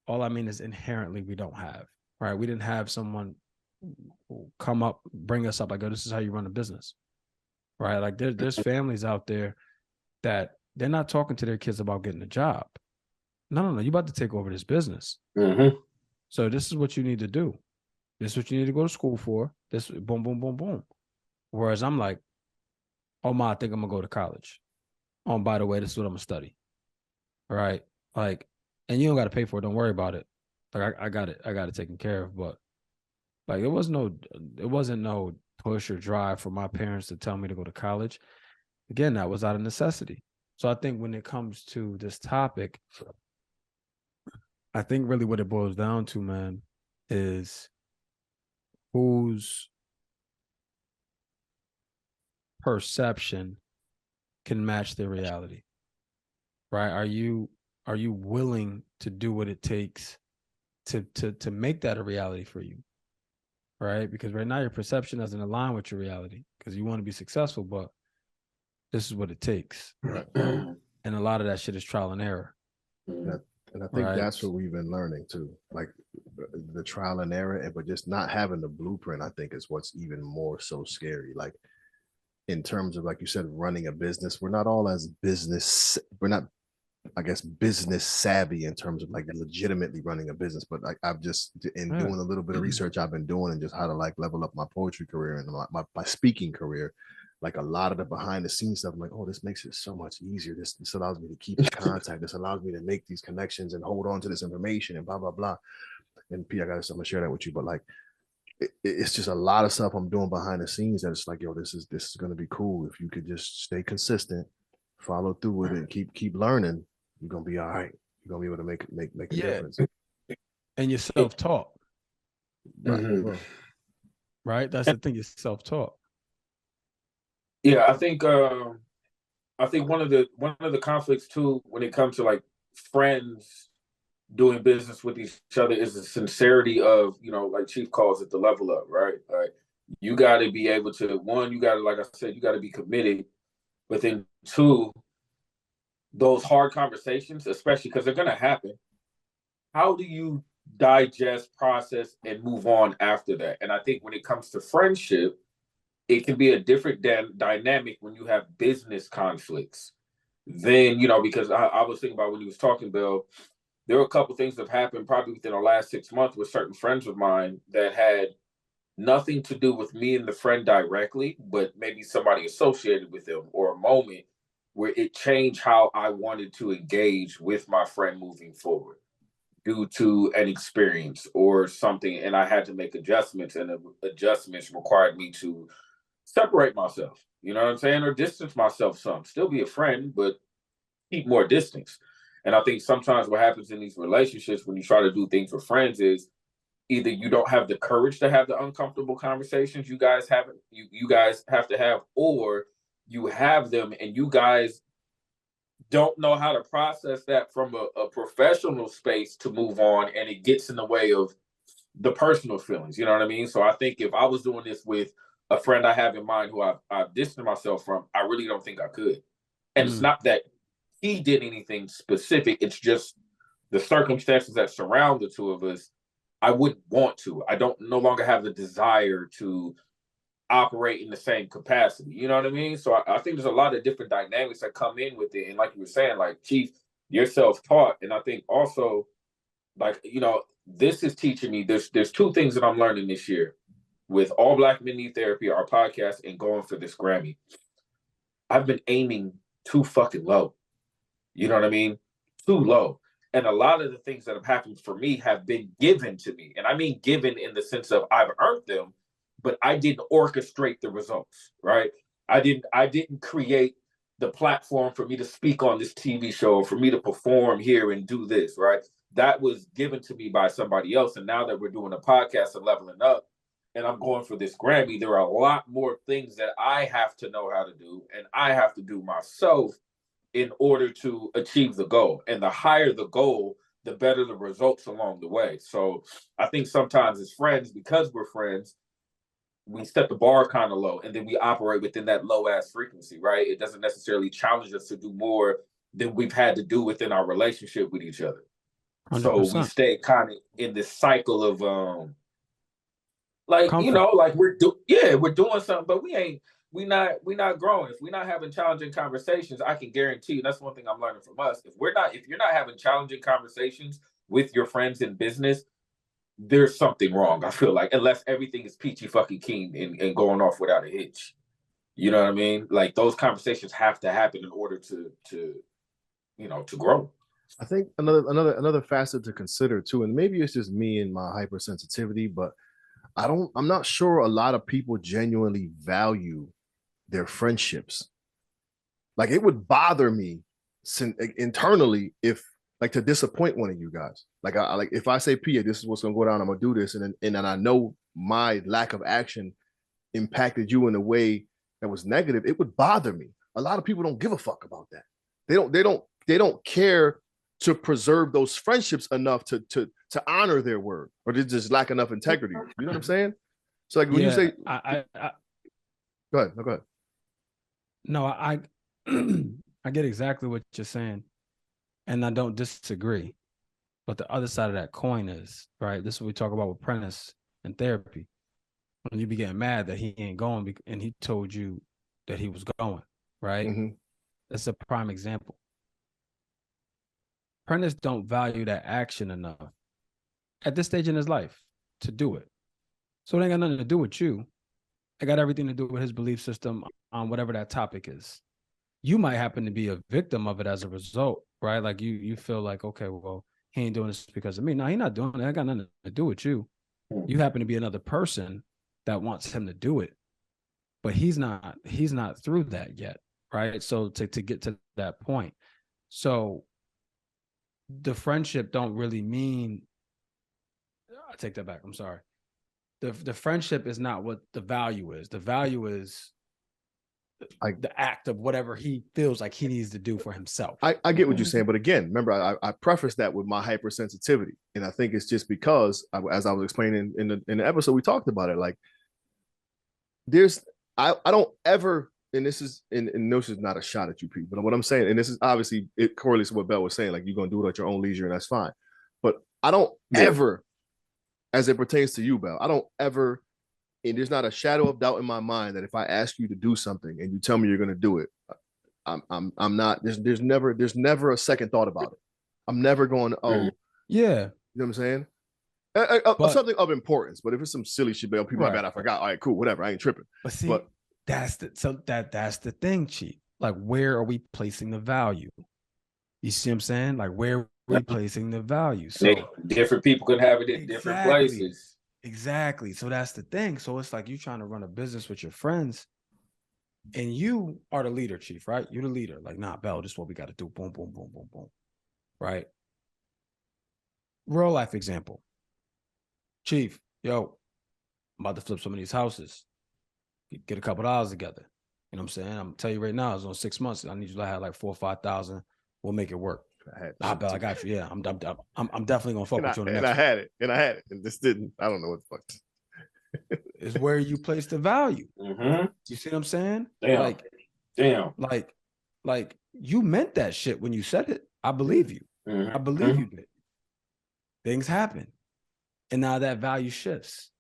all I mean is inherently we don't have, right? We didn't have someone come up, bring us up, like, oh, this is how you run a business, right? Like there's families out there that they're not talking to their kids about getting a job. No, you about to take over this business. So this is what you need to do. This is what you need to go to school for. This, boom, boom, boom, boom. Whereas I'm like, oh my, I think I'm gonna go to college. Oh, by the way, this is what I'm gonna study. All right. Like, and you don't got to pay for it. Don't worry about it. Like I got it. I got it taken care of. But like it wasn't no push or drive for my parents to tell me to go to college. Again, that was out of necessity. So I think when it comes to this topic, I think really what it boils down to, man, is whose perception can match their reality, right? Are you willing to do what it takes to make that a reality for you, right? Because right now your perception doesn't align with your reality because you want to be successful, but this is what it takes, right? And a lot of that shit is trial and error. And I think that's what we've been learning too, like the trial and error, but just not having the blueprint, I think is what's even more so scary. Like in terms of, like you said, running a business, we're not all as we're not, I guess, business savvy in terms of like legitimately running a business. But like I've just, in doing a little bit of research I've been doing and just how to like level up my poetry career and my speaking career, like a lot of the behind the scenes stuff, I'm like, oh, this makes it so much easier. This allows me to keep in contact. This allows me to make these connections and hold on to this information and blah, blah, blah. And P, I'm going to share that with you. But like, it's just a lot of stuff I'm doing behind the scenes that it's like, yo, this is going to be cool. If you could just stay consistent, follow through with it, and keep learning, you're going to be all right. You're going to be able to make a difference. And you're self-taught. Right? That's the thing, you're self-taught. Yeah, I think one of the conflicts too when it comes to like friends doing business with each other is the sincerity of, you know, like Chief calls it, the level up, right? Like you got to be able to, one, you got to, like I said, you got to be committed, but then two, those hard conversations, especially because they're going to happen. How do you digest, process, and move on after that? And I think when it comes to friendship, it can be a different dynamic when you have business conflicts. Then, you know, because I was thinking about when you was talking, Bill, there were a couple things that have happened probably within the last 6 months with certain friends of mine that had nothing to do with me and the friend directly, but maybe somebody associated with them, or a moment where it changed how I wanted to engage with my friend moving forward due to an experience or something. And I had to make adjustments, and the adjustments required me to separate myself, you know what I'm saying? Or distance myself some. Still be a friend, but keep more distance. And I think sometimes what happens in these relationships when you try to do things with friends is either you don't have the courage to have the uncomfortable conversations you guys have to have, or you have them and you guys don't know how to process that from a professional space to move on, and it gets in the way of the personal feelings. You know what I mean? So I think if I was doing this with a friend I have in mind who I've distanced myself from, I really don't think I could. And it's not that he did anything specific. It's just the circumstances that surround the two of us. I wouldn't want to. I don't no longer have the desire to operate in the same capacity. You know what I mean? So I think there's a lot of different dynamics that come in with it. And like you were saying, like Chief, you're self-taught. And I think also, like, you know, this is teaching me there's two things that I'm learning this year with All Black Men Need Therapy, our podcast, and going for this Grammy. I've been aiming too fucking low. You know what I mean? Too low. And a lot of the things that have happened for me have been given to me. And I mean given in the sense of I've earned them, but I didn't orchestrate the results, right? I didn't create the platform for me to speak on this TV show, for me to perform here and do this, right? That was given to me by somebody else. And now that we're doing a podcast and leveling up, and I'm going for this Grammy, there are a lot more things that I have to know how to do, and I have to do myself in order to achieve the goal. And the higher the goal, the better the results along the way. So I think sometimes as friends, because we're friends, we set the bar kind of low, and then we operate within that low ass frequency, right? It doesn't necessarily challenge us to do more than we've had to do within our relationship with each other. 100%. So we stay kind of in this cycle of like comfort. You know, like we're doing something, but we're not growing. If we're not having challenging conversations, I can guarantee you that's one thing I'm learning from us. If you're not having challenging conversations with your friends in business, there's something wrong. I feel like, unless everything is peachy fucking keen and going off without a hitch. You know what I mean? Like those conversations have to happen in order to grow. I think another facet to consider too, and maybe it's just me and my hypersensitivity, but I'm not sure a lot of people genuinely value their friendships. Like it would bother me internally if like to disappoint one of you guys. Like I if I say, Pia, this is what's gonna go down, I'm gonna do this, and then I know my lack of action impacted you in a way that was negative, it would bother me. A lot of people don't give a fuck about that. They don't care to preserve those friendships enough to honor their word, or they just lack enough integrity. You know what I'm saying? So like when you say, go ahead. No, I I get exactly what you're saying, and I don't disagree. But the other side of that coin is, right, this is what we talk about with Prentice and therapy. When you be getting mad that he ain't going and he told you that he was going, right? Mm-hmm. That's a prime example. Prentice don't value that action enough at this stage in his life to do it. So it ain't got nothing to do with you. It got everything to do with his belief system on whatever that topic is. You might happen to be a victim of it as a result, right? Like you feel like, okay, well, he ain't doing this because of me. No, he's not doing it. It got nothing to do with you. You happen to be another person that wants him to do it, but he's not through that yet, right? So to get to that point, so the friendship don't really mean. I take that back. I'm sorry. The friendship is not what the value is. The value is the act of whatever he feels like he needs to do for himself. I get what you're saying, but again, remember, I prefaced that with my hypersensitivity, and I think it's just because, as I was explaining in the episode, we talked about it. Like, I don't ever, and this is, and no, this is not a shot at you, Pete, but what I'm saying, and this is obviously, it correlates to what Bell was saying, like, you're gonna do it at your own leisure, and that's fine. But I don't ever, as it pertains to you, Bell, I don't ever, and there's not a shadow of doubt in my mind that if I ask you to do something and you tell me you're gonna do it, I'm not, there's never a second thought about it. I'm never going, oh, yeah, you know what I'm saying? But, something of importance, but if it's some silly shit, people, right, I forgot. All right, cool, whatever. I ain't tripping. But see, that's the thing, Chief. Like, where are we placing the value? You see what I'm saying? Like, where are we placing the value? So different people can have it in different places. Exactly. So that's the thing. So it's like you trying to run a business with your friends, and you are the leader, Chief, right? You're the leader. Like, nah, Bell, this is what we got to do. Boom, boom, boom, boom, boom. Right? Real life example. Chief, yo, I'm about to flip some of these houses. Get a couple dollars together. You know what I'm saying? I'm telling you right now, it's on 6 months. I need you to have like 4,000 or 5,000. We'll make it work. I got you. Yeah, I'm definitely gonna fuck with you on the next. I had it, and this didn't. I don't know what the fuck. Is where you place the value. Mm-hmm. You see what I'm saying? Damn. Like you meant that shit when you said it. I believe you. Mm-hmm. I believe you did. Things happen. And now that value shifts.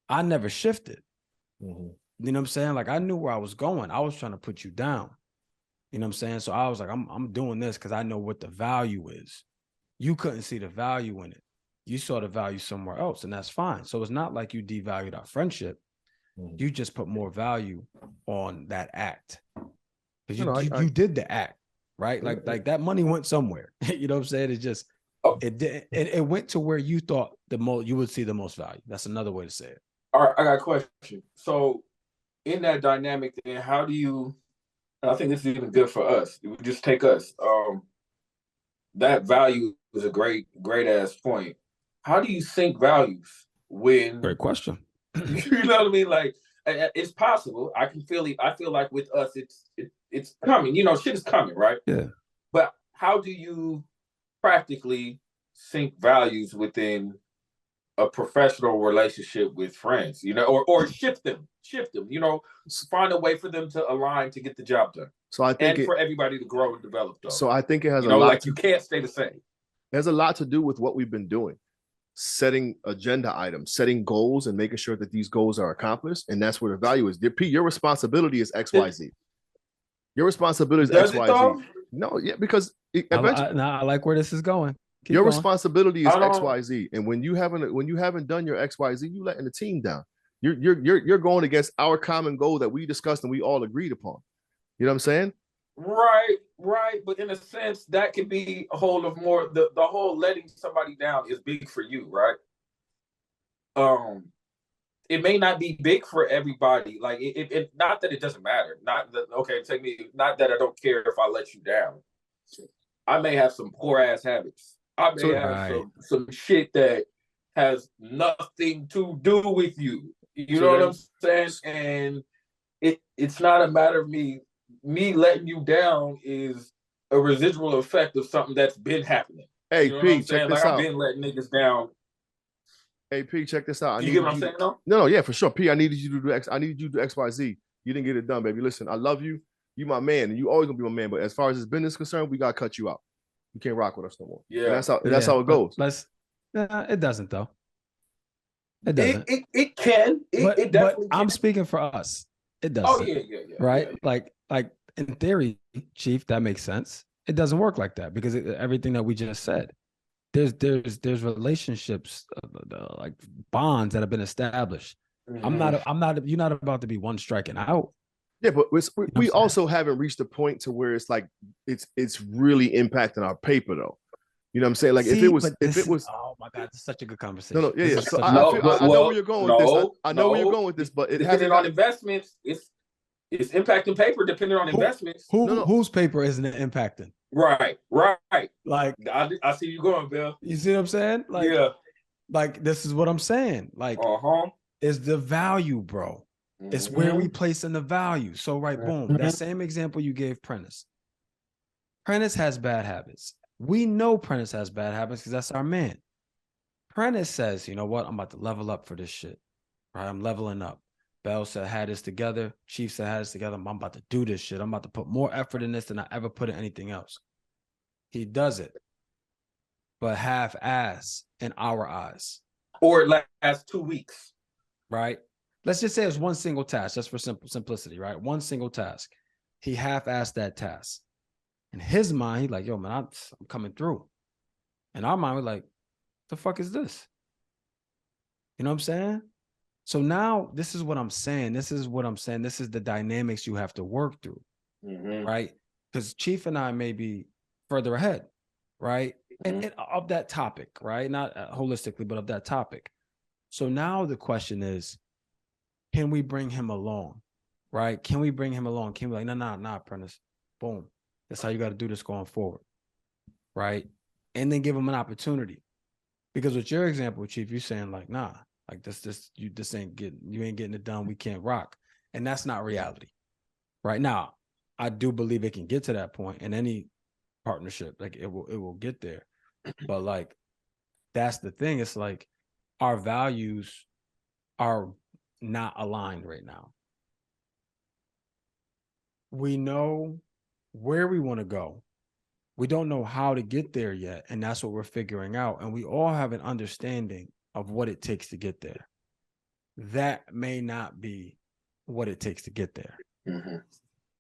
I never shifted. Mm-hmm. You know what I'm saying? Like, I knew where I was going. I was trying to put you down. You know what I'm saying? So I was like, I'm doing this because I know what the value is. You couldn't see the value in it. You saw the value somewhere else, and that's fine. So it's not like you devalued our friendship. Mm-hmm. You just put more value on that act. Because you did the act, right? Like that money went somewhere. You know what I'm saying? It just it went to where you thought you would see the most value. That's another way to say it. All right, I got a question. So in that dynamic, then how do you, and I think this is even good for us, it would just take us. That value is a great ass point. How do you sync values when? Great question. You know what I mean? Like, it's possible. I can feel it. I feel like with us, it's coming. You know, shit is coming, right? Yeah. But how do you practically sync values within a professional relationship with friends, you know, or shift them, you know, find a way for them to align to get the job done. So I think for everybody to grow and develop, though. So I think it has you can't stay the same. It has a lot to do with what we've been doing, setting agenda items, setting goals, and making sure that these goals are accomplished. And that's where the value is. Pete, your responsibility is XYZ. Your responsibility is XYZ. No, yeah, because eventually, I like where this is going. Keep your going. responsibility is XYZ, and when you haven't done your XYZ, you letting the team down. You're going against our common goal that we discussed and we all agreed upon. You know what I'm saying? Right. But in a sense, that could be a whole of more. The whole letting somebody down is big for you, right? It may not be big for everybody. Like it not that it doesn't matter. Not that not that I don't care if I let you down. I may have some poor ass habits. I may have some shit that has nothing to do with you. You know what I'm saying? And it's not a matter of me letting you down is a residual effect of something that's been happening. Hey, you know Pete, check this out. I've been letting niggas down. Hey, Pete, check this out. You get what I'm saying, though? No, yeah, for sure. Pete, I needed you to do I needed you to do XYZ. You didn't get it done, baby. Listen, I love you. You my man, and you always gonna be my man. But as far as this business is concerned, we gotta cut you out. You can't rock with us no more. Yeah, and that's how it goes. It doesn't though. It doesn't. It can. It definitely. But I'm speaking for us. It doesn't. Oh yeah. Right? Yeah. Like in theory, Chief, that makes sense. It doesn't work like that because everything that we just said. There's relationships, like bonds that have been established. Mm-hmm. You're not about to be one striking out. Yeah, but we also haven't reached a point to where it's like it's really impacting our paper though. You know what I'm saying? Like if it was oh my God, this is such a good conversation. No, yeah. So I know where you're going with this. I know where you're going with this, but it depending on investments, it's impacting paper depending on investments. Whose paper isn't it impacting? Right. Like I see you going, Bill. You see what I'm saying? Like, yeah. Like this is what I'm saying. Like, is the value, bro. It's where we place in the value. So, right, boom, that same example you gave Prentice. Prentice has bad habits. We know Prentice has bad habits because that's our man. Prentice says, you know what? I'm about to level up for this shit. Right? I'm leveling up. Bell said, had this together. Chief said, had this together. I'm about to do this shit. I'm about to put more effort in this than I ever put in anything else. He does it, but half-ass in our eyes. Or it lasts 2 weeks. Right? Let's just say it's one single task, just for simplicity, right? One single task. He half-assed that task. In his mind, he's like, yo, man, I'm coming through. In our mind, we're like, the fuck is this? You know what I'm saying? So now this is what I'm saying. This is the dynamics you have to work through, right? Because Chief and I may be further ahead, right? And of that topic, right? Not holistically, but of that topic. So now the question is, can we bring him along, right? Can we bring him along? Can we like, nah, Prentice, boom. That's how you got to do this going forward, right? And then give him an opportunity. Because with your example, Chief, you're saying like, nah, like you ain't getting it done. We can't rock. And that's not reality. Right now, I do believe it can get to that point in any partnership. Like it will get there. But like, that's the thing. It's like our values are not aligned right now. We know where we want to go. We don't know how to get there yet. And that's what we're figuring out. And we all have an understanding of what it takes to get there. That may not be what it takes to get there.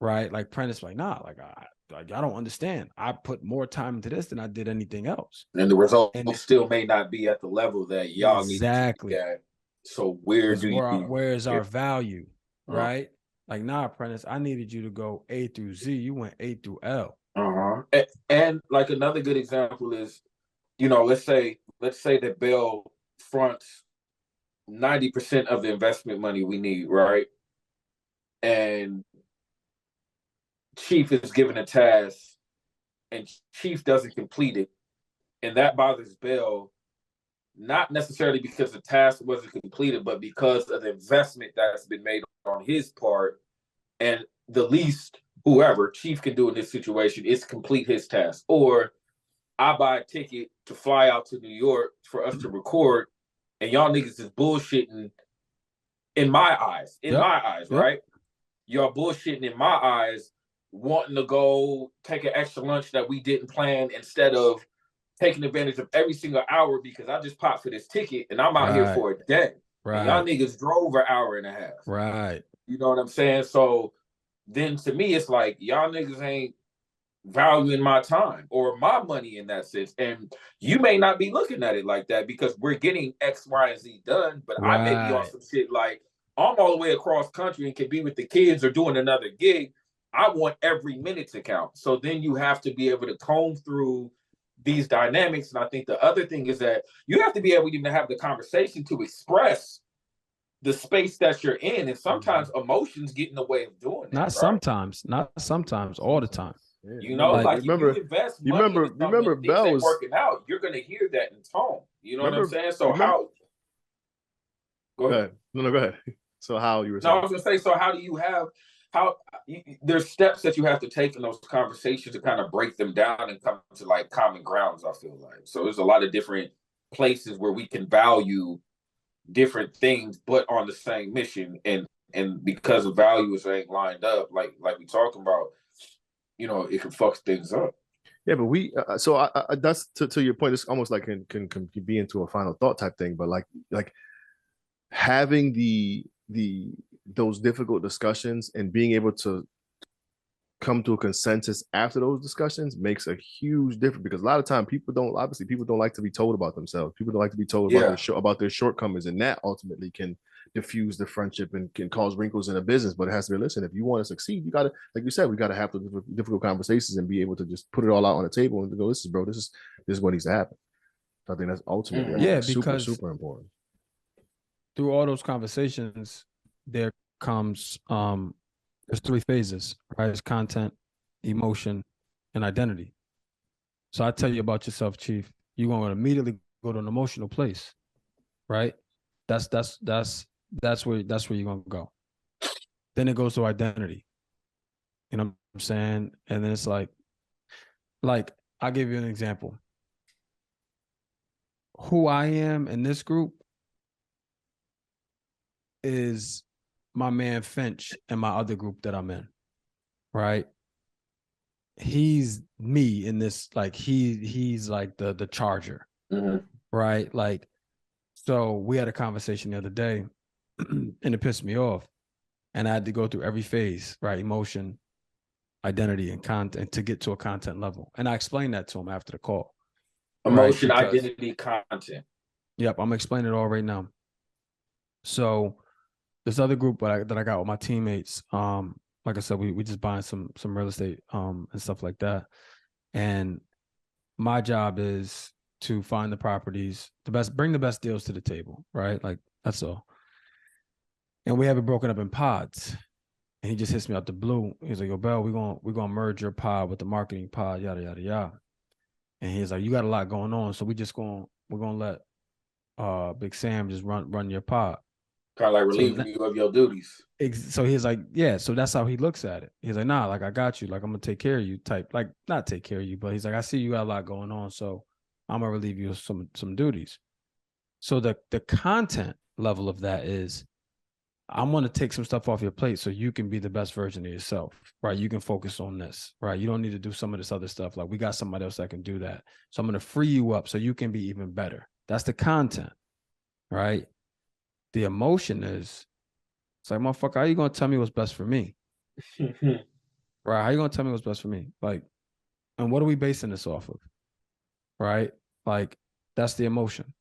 Right? Like Prentice, like, nah, like I don't understand. I put more time into this than I did anything else. And the result still may not be at the level that y'all need to be at. So where's our value? Right? Like, nah, Prentice, I needed you to go A through Z. You went A through L. And like another good example is, you know, let's say that Bell fronts 90% of the investment money we need, right? And Chief is given a task and Chief doesn't complete it. And that bothers Bell, not necessarily because the task wasn't completed, but because of the investment that's been made on his part. And the least whoever Chief can do in this situation is complete his task. Or I buy a ticket to fly out to New York for us to record, and y'all niggas is bullshitting in my eyes. Right? Y'all bullshitting in my eyes, wanting to go take an extra lunch that we didn't plan instead of taking advantage of every single hour because I just popped for this ticket and I'm out here for a day. Right. And y'all niggas drove an hour and a half. Right. You know what I'm saying? So then to me, it's like, y'all niggas ain't valuing my time or my money in that sense. And you may not be looking at it like that because we're getting X, Y, and Z done, but I may be on some shit like, I'm all the way across country and can be with the kids or doing another gig. I want every minute to count. So then you have to be able to comb through these dynamics. And I think the other thing is that you have to be able even to have the conversation to express the space that you're in. And sometimes emotions get in the way of doing that. Not sometimes, all the time. Yeah. You know, like remember, if you invest money remember Bell was working out, you're gonna hear that in tone. You know what I'm saying? So how go ahead. No, go ahead. So how you were saying? No, I was gonna say, so how do you have there's steps that you have to take in those conversations to kind of break them down and come to like common grounds, I feel like. So there's a lot of different places where we can value different things, but on the same mission. And because the values ain't lined up, like we talking about, you know, it can fuck things up. Yeah, but we so I that's to your point. It's almost like can be into a final thought type thing. But like having those difficult discussions and being able to come to a consensus after those discussions makes a huge difference, because a lot of time people don't like to be told about themselves. People don't like to be told about their shortcomings, and that ultimately can diffuse the friendship and can cause wrinkles in a business. But it has to be, listen, if you want to succeed, you got to, like you said, we got to have the difficult conversations and be able to just put it all out on the table and go, this is what needs to happen. So I think that's ultimately super important. Through all those conversations, there comes there's 3 phases, right? It's content, emotion, and identity. So I tell you about yourself, Chief, you're going to immediately go to an emotional place, right? That's where you're going to go. Then it goes to identity. You know what I'm saying? And then it's like I'll give you an example. Who I am in this group is my man Finch and my other group that I'm in, right? He's me in this, like he's like the charger, right? Like, so we had a conversation the other day and it pissed me off. And I had to go through every phase, right? Emotion, identity, and content to get to a content level. And I explained that to him after the call. Emotion, right? Identity, content. Yep, I'm explaining it all right now. So this other group that I got with my teammates, like I said, we just buying some real estate and stuff like that. And my job is to find the properties, bring the best deals to the table, right? Like, that's all. And we have it broken up in pods. And he just hits me out the blue. He's like, yo, Bell, we're gonna merge your pod with the marketing pod, yada, yada, yada. And he's like, you got a lot going on. So we're gonna let Big Sam just run your pod. Kind of like relieving you of your duties. So he's like, yeah, so that's how he looks at it. He's like, nah, like I got you, like I'm gonna take care of you type, like not take care of you, but he's like, I see you got a lot going on, so I'm gonna relieve you of some duties. So the content level of that is, I'm gonna take some stuff off your plate so you can be the best version of yourself, right? You can focus on this, right? You don't need to do some of this other stuff. Like, we got somebody else that can do that. So I'm gonna free you up so you can be even better. That's the content, right? The emotion is, it's like, motherfucker, how you gonna tell me what's best for me? Right? How you gonna tell me what's best for me? Like, and what are we basing this off of? Right? Like, that's the emotion.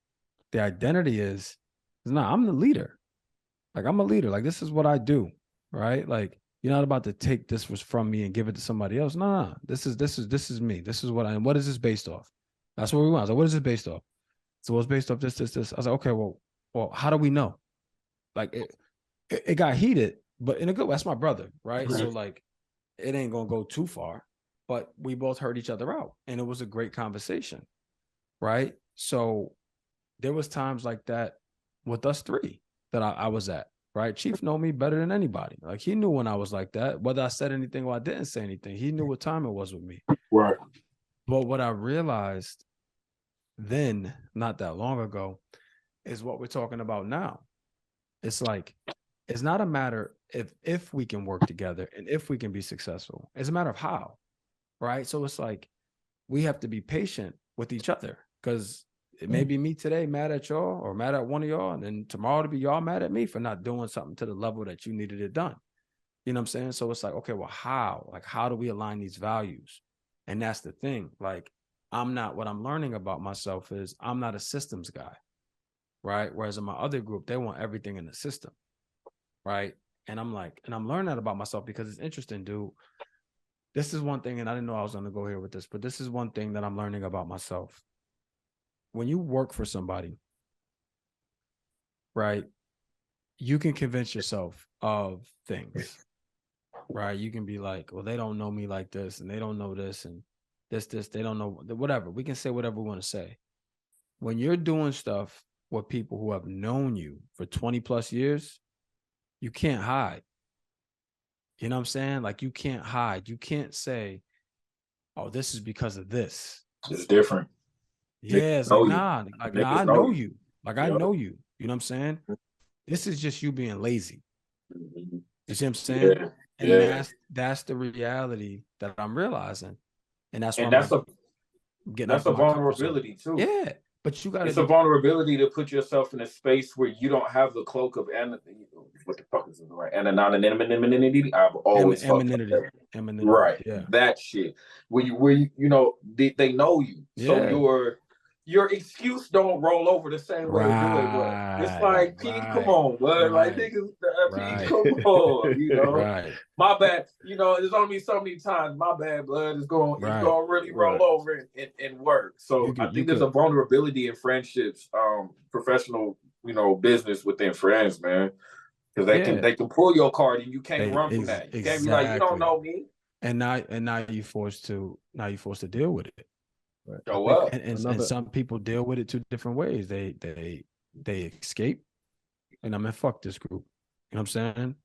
The identity is nah, I'm the leader. Like, I'm a leader. Like, this is what I do. Right? Like, you're not about to take this from me and give it to somebody else. Nah, this is me. This is what I am. What is this based off? That's what we want. I was like, what is this based off? So it's based off this. I was like, okay, well, how do we know? Like, it got heated, but in a good way. That's my brother, right? So like, it ain't gonna go too far, but we both heard each other out, and it was a great conversation, right? So there was times like that with us three that I was at, right? Chief know me better than anybody. Like, he knew when I was like that, whether I said anything or I didn't say anything. He knew what time it was with me. Right. But what I realized then, not that long ago, is what we're talking about now. It's like, it's not a matter if we can work together and if we can be successful. It's a matter of how, right? So it's like, we have to be patient with each other, because it may be me today mad at y'all or mad at one of y'all, and then tomorrow to be y'all mad at me for not doing something to the level that you needed it done. You know what I'm saying? So it's like, okay, well, how? Like, how do we align these values? And that's the thing. Like, what I'm learning about myself is I'm not a systems guy, right? Whereas in my other group, they want everything in the system, right? And I'm learning that about myself, because it's interesting, dude. This is one thing, and I didn't know I was going to go here with this, but this is one thing that I'm learning about myself. When you work for somebody, right, you can convince yourself of things, right? You can be like, well, they don't know me like this, and they don't know this, and this, they don't know, whatever. We can say whatever we want to say. When you're doing stuff with people who have known you for 20 plus years, you can't hide. You know what I'm saying? Like, you can't hide. You can't say, oh, this is because of this. It's different. Yeah, it's like, nah, like, nah, I know you. Like, I know you. You know what I'm saying? This is just you being lazy. You see what I'm saying? Yeah. And that's the reality that I'm realizing. And that's why that's a vulnerability too. Yeah. But you got it's a vulnerability to put yourself in a space where you don't have the cloak of what the fuck is it, right? Anonymity. I've always anonymity. Right. Yeah. That shit. Where you know, they know you. So your excuse don't roll over the same way it do it. But it's like, P, come on, bud. Like, niggas, P, come on, you know. My bad. You know, there's only so many times my bad blood is going to really roll over and work. So I think there's a vulnerability in friendships, professional, you know, business within friends, man. Because they can pull your card and you can't run from that. You can't be like, you don't know me. And now you're forced to deal with it. Right. Show up. And some people deal with it two different ways. They escape, and I mean, fuck this group. You know what I'm saying?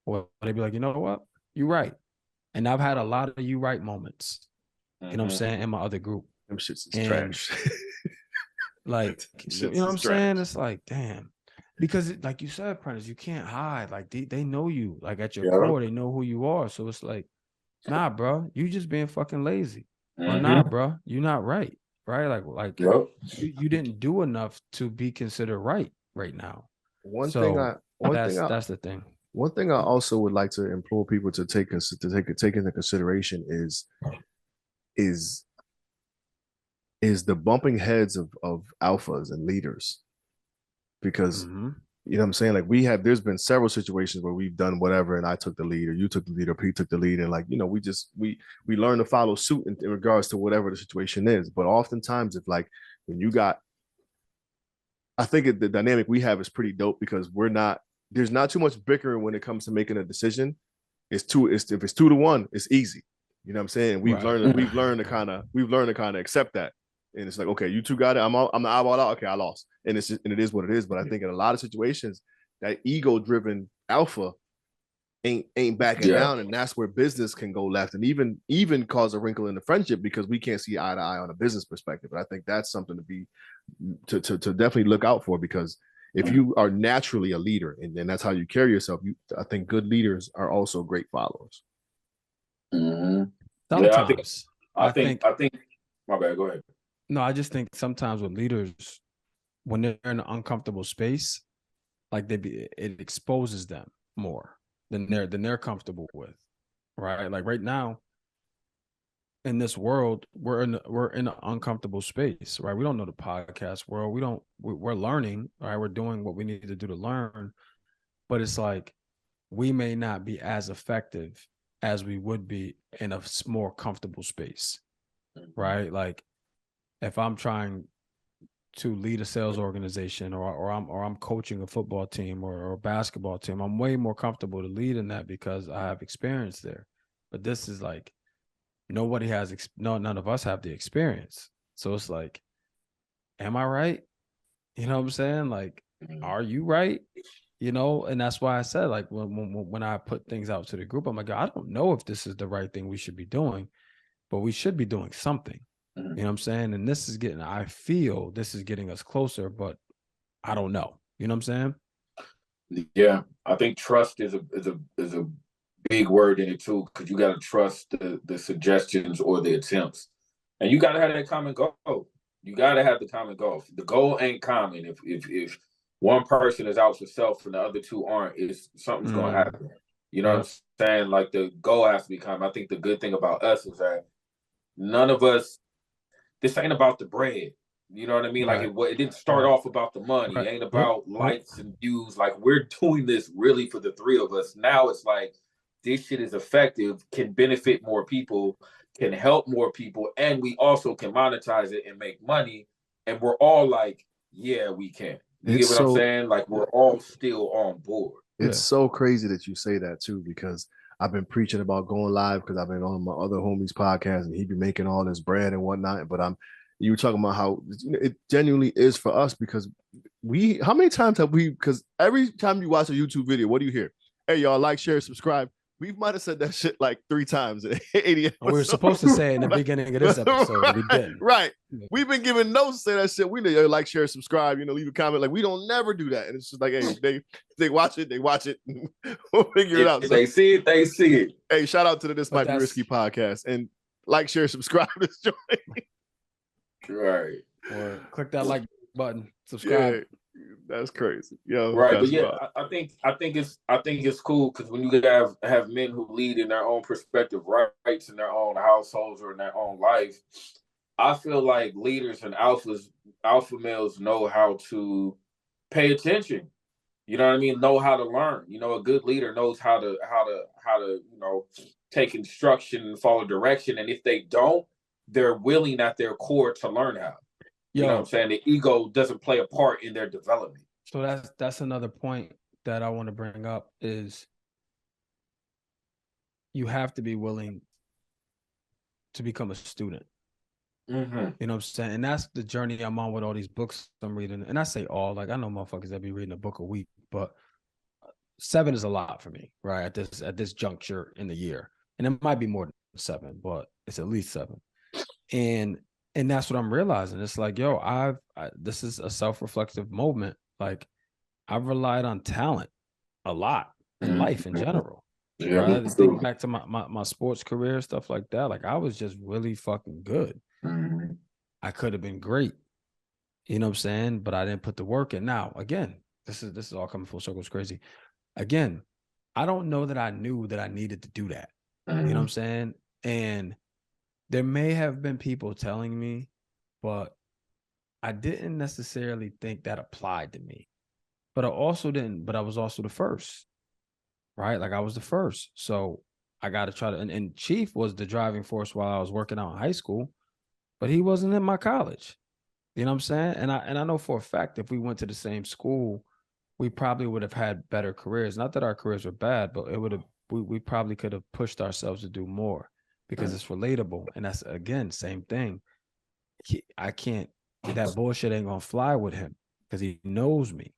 or they be like, you know what, you right. And I've had a lot of you right moments. You know what I'm saying, in my other group. Them shits is And trash. like, you know what I'm saying? It's like, damn. Because like you said, Prentice, you can't hide. Like they know you. Like at your core, they know who you are. So it's like, nah, bro, you just being fucking lazy. Or nah, bro, you're not right. Right? Like you didn't do enough to be considered right now. One thing that's the thing. One thing I also would like to implore people to take into consideration is the bumping heads of alphas and leaders. Because you know what I'm saying? Like there's been several situations where we've done whatever, and I took the lead, or you took the lead, or Pete took the lead, and like, you know, we learn to follow suit in regards to whatever the situation is. But oftentimes, if like when you got, I think the dynamic we have is pretty dope because there's not too much bickering when it comes to making a decision. If it's 2-1, it's easy. You know what I'm saying? We've learned to kind of accept that. And it's like, okay, you two got it. I'm the eyeball out. Okay, I lost. And it is what it is. But I think in a lot of situations, that ego-driven alpha ain't backing down, and that's where business can go left, and even cause a wrinkle in the friendship because we can't see eye to eye on a business perspective. But I think that's something to definitely look out for, because if you are naturally a leader and that's how you carry yourself, I think good leaders are also great followers. Sometimes I think. My bad. Go ahead. No, I just think sometimes with leaders, when they're in an uncomfortable space, like it exposes them more than they're comfortable with, right? Like right now in this world, we're in an uncomfortable space, right? We don't know the podcast world. We're learning, right? We're doing what we need to do to learn, but it's like we may not be as effective as we would be in a more comfortable space, right? Like if I'm trying to lead a sales organization or I'm coaching a football team or a basketball team, I'm way more comfortable to lead in that because I have experience there. But this is like nobody has none of us have the experience. So it's like, am I right? You know what I'm saying? Like, are you right? You know, and that's why I said, like, when I put things out to the group, I'm like, I don't know if this is the right thing we should be doing, but we should be doing something. You know what I'm saying? And I feel this is getting us closer, but I don't know. You know what I'm saying? Yeah, I think trust is a big word in it too, because you got to trust the suggestions or the attempts, and you got to have that common goal. You got to have the common goal. The goal ain't common. If one person is out for self and the other two aren't, something's going to happen. You know what I'm saying? Like the goal has to be common. I think the good thing about us is that none of us. This ain't about the bread. You know what I mean? Like it didn't start off about the money. It ain't about likes and views. Like we're doing this really for the three of us. Now it's like this shit is effective, can benefit more people, can help more people, and we also can monetize it and make money. And we're all like, yeah, we can. You get what I'm saying? Like we're all still on board. It's so crazy that you say that too, because I've been preaching about going live because I've been on my other homies podcast and he be making all this bread and whatnot. But you were talking about how it genuinely is for us, because how many times have we, because every time you watch a YouTube video, what do you hear? Hey, y'all, like, share, subscribe. We might have said that shit like 3 times in 80 episodes. We were supposed to say it in the beginning of this episode. We didn't. Right. We've been giving notes to say that shit. We need to like, share, subscribe, leave a comment. Like, we don't never do that. And it's just like, hey, they watch it. We'll figure it out. If they see it, they see it. Hey, shout out to This Might Be Risky podcast. And like, share, subscribe to this joint. Right. Or click that like button. Subscribe. Yeah. That's crazy. Yo, right. But yeah, I think it's cool because when you have men who lead in their own perspective rights in their own households or in their own life, I feel like leaders and alpha males know how to pay attention. You know what I mean? Know how to learn. A good leader knows how to take instruction and follow direction. And if they don't, they're willing at their core to learn how. You know what I'm saying? The ego doesn't play a part in their development. So that's another point that I want to bring up is you have to be willing to become a student. Mm-hmm. You know what I'm saying? And that's the journey I'm on with all these books I'm reading. And I say all, like I know motherfuckers that be reading a book a week, but 7 is a lot for me, right? At this juncture in the year. And it might be more than 7, but it's at least 7. And that's what I'm realizing. It's like, yo, this is a self-reflective moment. Like, I've relied on talent a lot in life in general. Yeah, right? I think back to my sports career, stuff like that. Like, I was just really fucking good. I could have been great. You know what I'm saying? But I didn't put the work in. Now, again, this is all coming full circle. It's crazy. Again, I don't know that I knew that I needed to do that. You know what I'm saying? And there may have been people telling me, but I didn't necessarily think that applied to me. But I was also the first, right? Like, I was the first. So I got to try to, and Chief was the driving force while I was working out in high school, but he wasn't in my college. You know what I'm saying? And I know for a fact, if we went to the same school, we probably would have had better careers. Not that our careers were bad, but we probably could have pushed ourselves to do more because it's relatable. And that's, again, same thing. I can't, that bullshit ain't gonna fly with him because he knows me,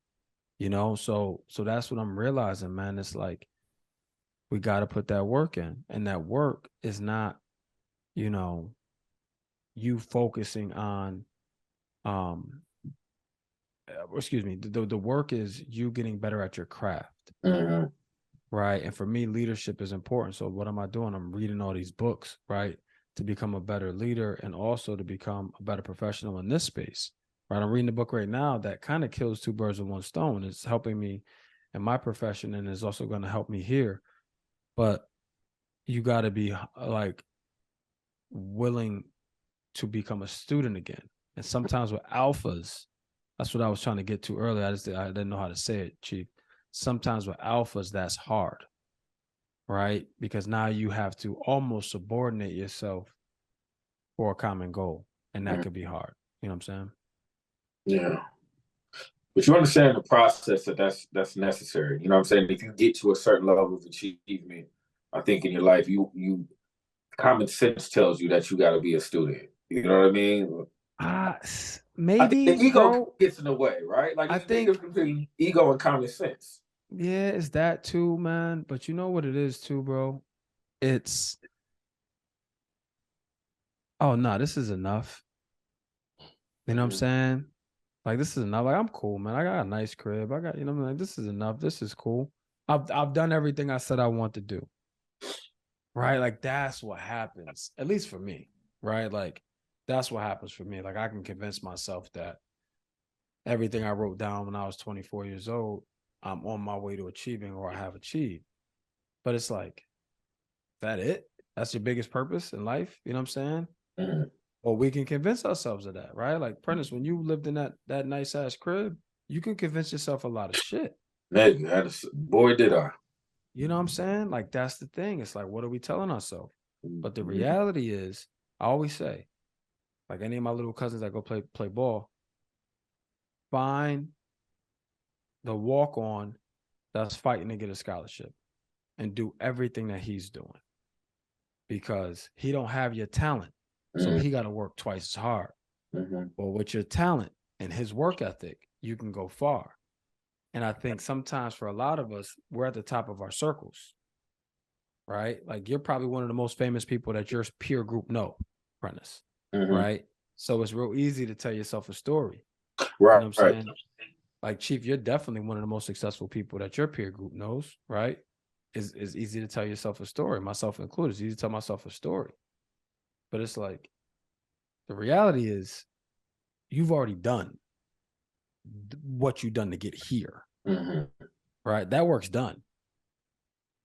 you know? So that's what I'm realizing, man. It's like, we got to put that work in, and that work is not, you focusing on, excuse me, the work is you getting better at your craft. Right. And for me, leadership is important. So what am I doing? I'm reading all these books, right, to become a better leader and also to become a better professional in this space. Right. I'm reading a book right now that kind of kills 2 birds with 1 stone. It's helping me in my profession and is also going to help me here. But you got to be like willing to become a student again. And sometimes with alphas, that's what I was trying to get to earlier. I didn't know how to say it, Chief. Sometimes with alphas, that's hard, right? Because now you have to almost subordinate yourself for a common goal, and that could be hard. You know what I'm saying? Yeah. But you understand the process that's necessary. You know what I'm saying? If you get to a certain level of achievement, I think in your life, you common sense tells you that you got to be a student. You know what I mean? Maybe, I think the ego bro, gets in the way, right? Like, I there's a big difference between ego and common sense. Yeah, it's that too, man. But you know what it is too, bro? It's, oh no, this is enough. You know what I'm saying? Like, this is enough. Like, I'm cool, man. I got a nice crib. I got, like, this is enough. This is cool. I've done everything I said I want to do. Right? Like, that's what happens, at least for me. Right? Like, that's what happens for me. Like, I can convince myself that everything I wrote down when I was 24 years old, I'm on my way to achieving or I have achieved. But it's like, that it? That's your biggest purpose in life? You know what I'm saying? Or we can convince ourselves of that, right? Like, Prentice, when you lived in that nice ass crib, you can convince yourself a lot of shit. Boy, did I. You know what I'm saying? Like, that's the thing. It's like, what are we telling ourselves? But the reality is, I always say, like, any of my little cousins that go play ball, find the walk-on that's fighting to get a scholarship and do everything that he's doing, because he don't have your talent. So he got to work twice as hard. But with your talent and his work ethic, you can go far. And I think sometimes for a lot of us, we're at the top of our circles, right? Like, you're probably one of the most famous people that your peer group know, Prentice, right? So it's real easy to tell yourself a story. Right. You know what I'm saying? Like, Chief, you're definitely one of the most successful people that your peer group knows, right? It's easy to tell yourself a story, myself included. It's easy to tell myself a story. But it's like, the reality is, you've already done what you've done to get here, right? That work's done.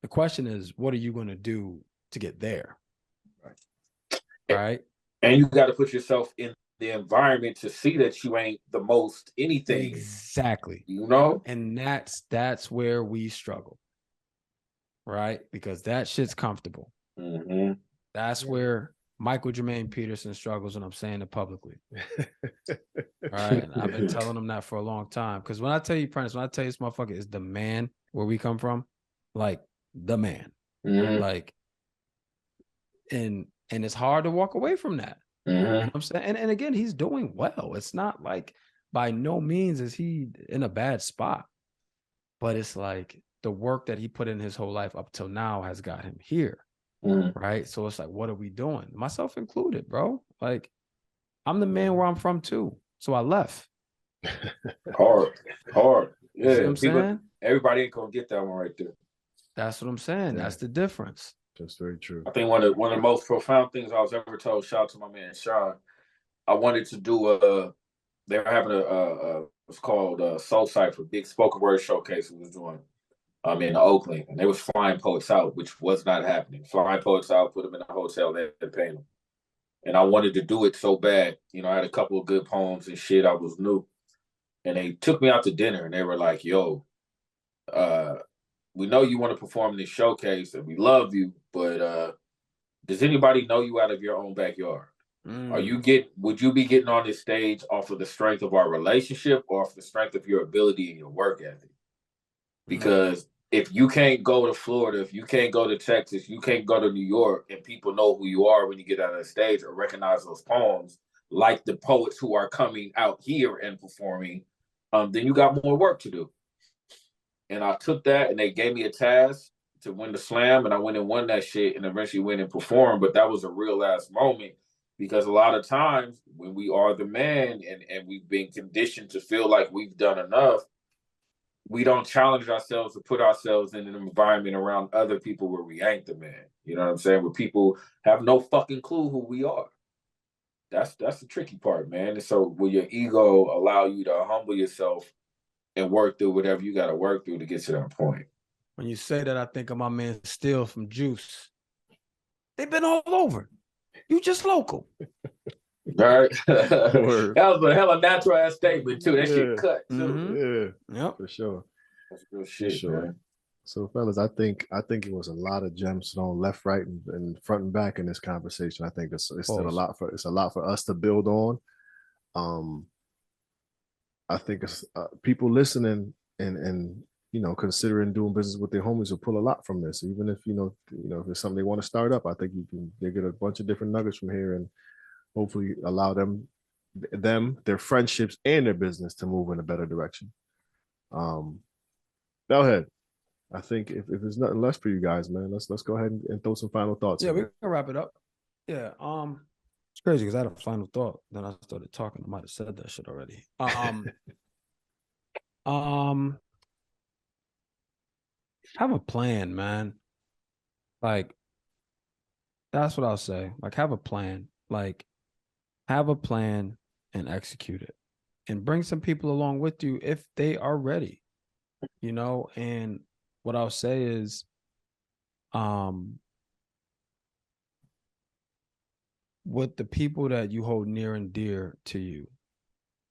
The question is, what are you going to do to get there? Right? And you got to put yourself in the environment to see that you ain't the most anything. Exactly. You know? And that's where we struggle, right? Because that shit's comfortable. That's where Michael Jermaine Peterson struggles, and I'm saying it publicly. Right? And I've been telling him that for a long time. Because when I tell you, Prentice, when I tell you this motherfucker is the man where we come from, like, the man. Like, and it's hard to walk away from that. You know what I'm saying? And again, he's doing well. It's not like, by no means is he in a bad spot. But it's like, the work that he put in his whole life up till now has got him here. Right. So it's like, what are we doing? Myself included, bro. Like, I'm the man where I'm from too. So I left. Hard. Yeah. See what I'm saying? Everybody ain't gonna get that one right there. That's what I'm saying. Yeah. That's the difference. That's very true. I think one of the most profound things I was ever told, shout out to my man Sean, I wanted to do they were having it's called Soul Cypher, big spoken word showcase we was doing in Oakland, and they was flying poets out, which was not happening. Flying poets out, put them in a hotel, they had to pay them. And I wanted to do it so bad. You know, I had a couple of good poems and shit. I was new. And they took me out to dinner, and they were like, yo, we know you want to perform in this showcase, and we love you, but does anybody know you out of your own backyard? Would you be getting on this stage off of the strength of our relationship or off the strength of your ability and your work ethic? Because if you can't go to Florida, if you can't go to Texas, you can't go to New York, and people know who you are when you get out of the stage or recognize those poems, like the poets who are coming out here and performing, then you got more work to do. And I took that, and they gave me a task to win the slam, and I went and won that shit and eventually went and performed. But that was a real ass moment, because a lot of times when we are the man and we've been conditioned to feel like we've done enough, we don't challenge ourselves to put ourselves in an environment around other people where we ain't the man. You know what I'm saying? Where people have no fucking clue who we are. That's the tricky part, man. And so will your ego allow you to humble yourself and work through whatever you got to work through to get to that point? When you say that, I think of my man Steele from Juice. They've been all over. You just local. All right. That was a hella natural ass statement too. That shit cut too. Yeah. Yep. For sure. That's real shit, man. So fellas, I think it was a lot of gems thrown left, right, and front and back in this conversation. I think it's still a lot for us to build on. I think it's people listening and you know, considering doing business with their homies will pull a lot from this. Even if you know if there's something they want to start up, I think they get a bunch of different nuggets from here and hopefully allow them, their friendships and their business to move in a better direction. Go ahead. I think if there's nothing less for you guys, man, let's go ahead and throw some final thoughts. Yeah, we can wrap it up. Yeah. It's crazy because I had a final thought. Then I started talking. I might have said that shit already. Have a plan, man. Like, that's what I'll say. Like, have a plan. Like, have a plan and execute it. And bring some people along with you if they are ready. You know, and what I'll say is, with the people that you hold near and dear to you,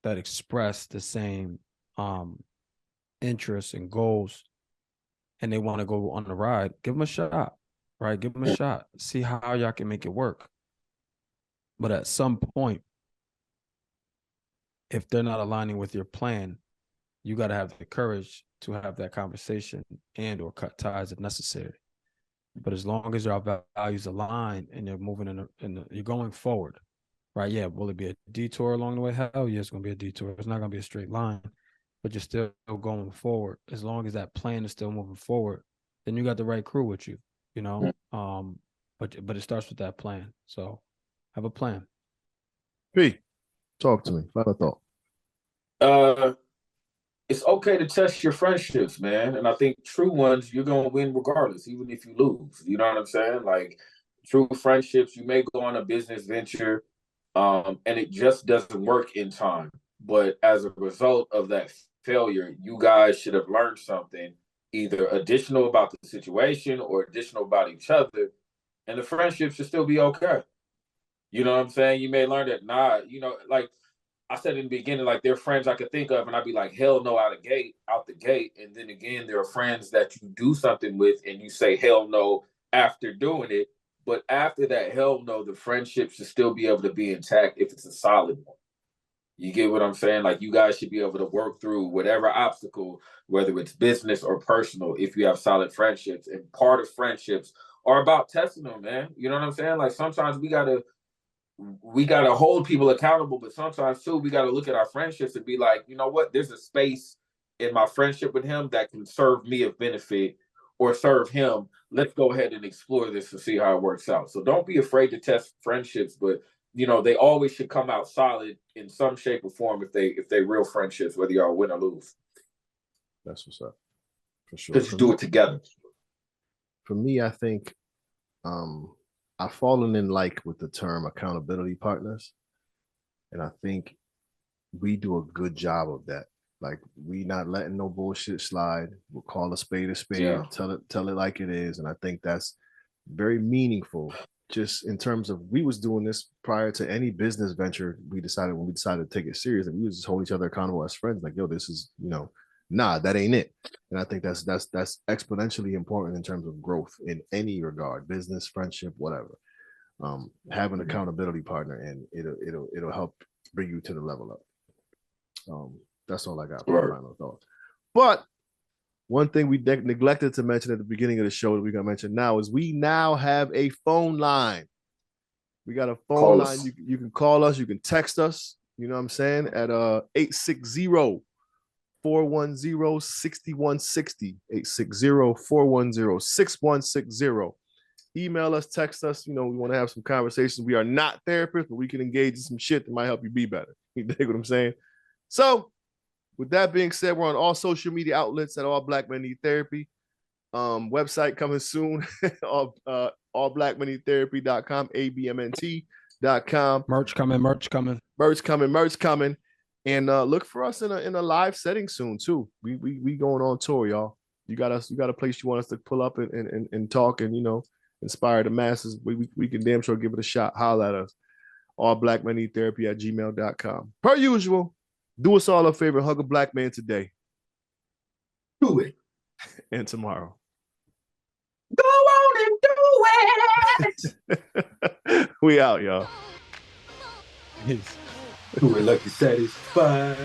that express the same interests and goals, and they want to go on the ride, give them a shot, right? Give them a shot. See how y'all can make it work. But at some point, if they're not aligning with your plan, you got to have the courage to have that conversation and or cut ties if necessary. But as long as your values align and you're moving you're going forward, right? Yeah, will it be a detour along the way? Hell yeah, it's going to be a detour. It's not going to be a straight line, but you're still going forward. As long as that plan is still moving forward, then you got the right crew with you, you know? But it starts with that plan. So have a plan. P, talk to me. Final thought. It's okay to test your friendships, man. And I think true ones, you're going to win regardless, even if you lose. You know what I'm saying? Like, true friendships, you may go on a business venture and it just doesn't work in time. But as a result of that failure, you guys should have learned something, either additional about the situation or additional about each other. And the friendship should still be okay. You know what I'm saying? You may learn that, you know, like, I said in the beginning, like, there are friends I could think of, and I'd be like, hell no, out the gate. And then again, there are friends that you do something with, and you say hell no after doing it. But after that hell no, the friendship should still be able to be intact if it's a solid one. You get what I'm saying? Like, you guys should be able to work through whatever obstacle, whether it's business or personal, if you have solid friendships. And part of friendships are about testing them, man. You know what I'm saying? Like, sometimes we gotta hold people accountable, but sometimes too, we got to look at our friendships and be like, you know what, there's a space in my friendship with him that can serve me of benefit or serve him. Let's go ahead and explore this and see how it works out. So don't be afraid to test friendships, but you know, they always should come out solid in some shape or form if they real friendships, whether y'all win or lose. That's what's up. For sure. Because you do it together. For me, I think I've fallen in like with the term accountability partners. And I think we do a good job of that. Like, we not letting no bullshit slide. We'll call a spade, Yeah. tell it like it is. And I think that's very meaningful, just in terms of, we was doing this prior to any business venture. When we decided to take it serious, and we would just hold each other accountable as friends. Like, yo, this is, nah, that ain't it. And I think that's exponentially important in terms of growth in any regard, business, friendship, whatever. Have an accountability partner, and it'll help bring you to the level up. That's all I got for my final thoughts. But one thing we neglected to mention at the beginning of the show that we're gonna mention now is we now have a phone line. We got a phone line. You can call us, you can text us, you know what I'm saying, at 860-410-6160, 860-410-6160. Email us, text us. We want to have some conversations. We are not therapists, but we can engage in some shit that might help you be better. You dig what I'm saying? So, with that being said, we're on all social media outlets at All Black Men Need Therapy. Website coming soon. allblackmenneedtherapy.com, ABMNT.com. Merch coming. And look for us in a live setting soon too. We going on tour, y'all. You got a place you want us to pull up and talk and inspire the masses. We can damn sure give it a shot. Holla at us. allblackmenneedtherapy@gmail.com. Per usual, do us all a favor, hug a black man today. Do it. And tomorrow. Go on and do it. We out, y'all. Do it like you're satisfied.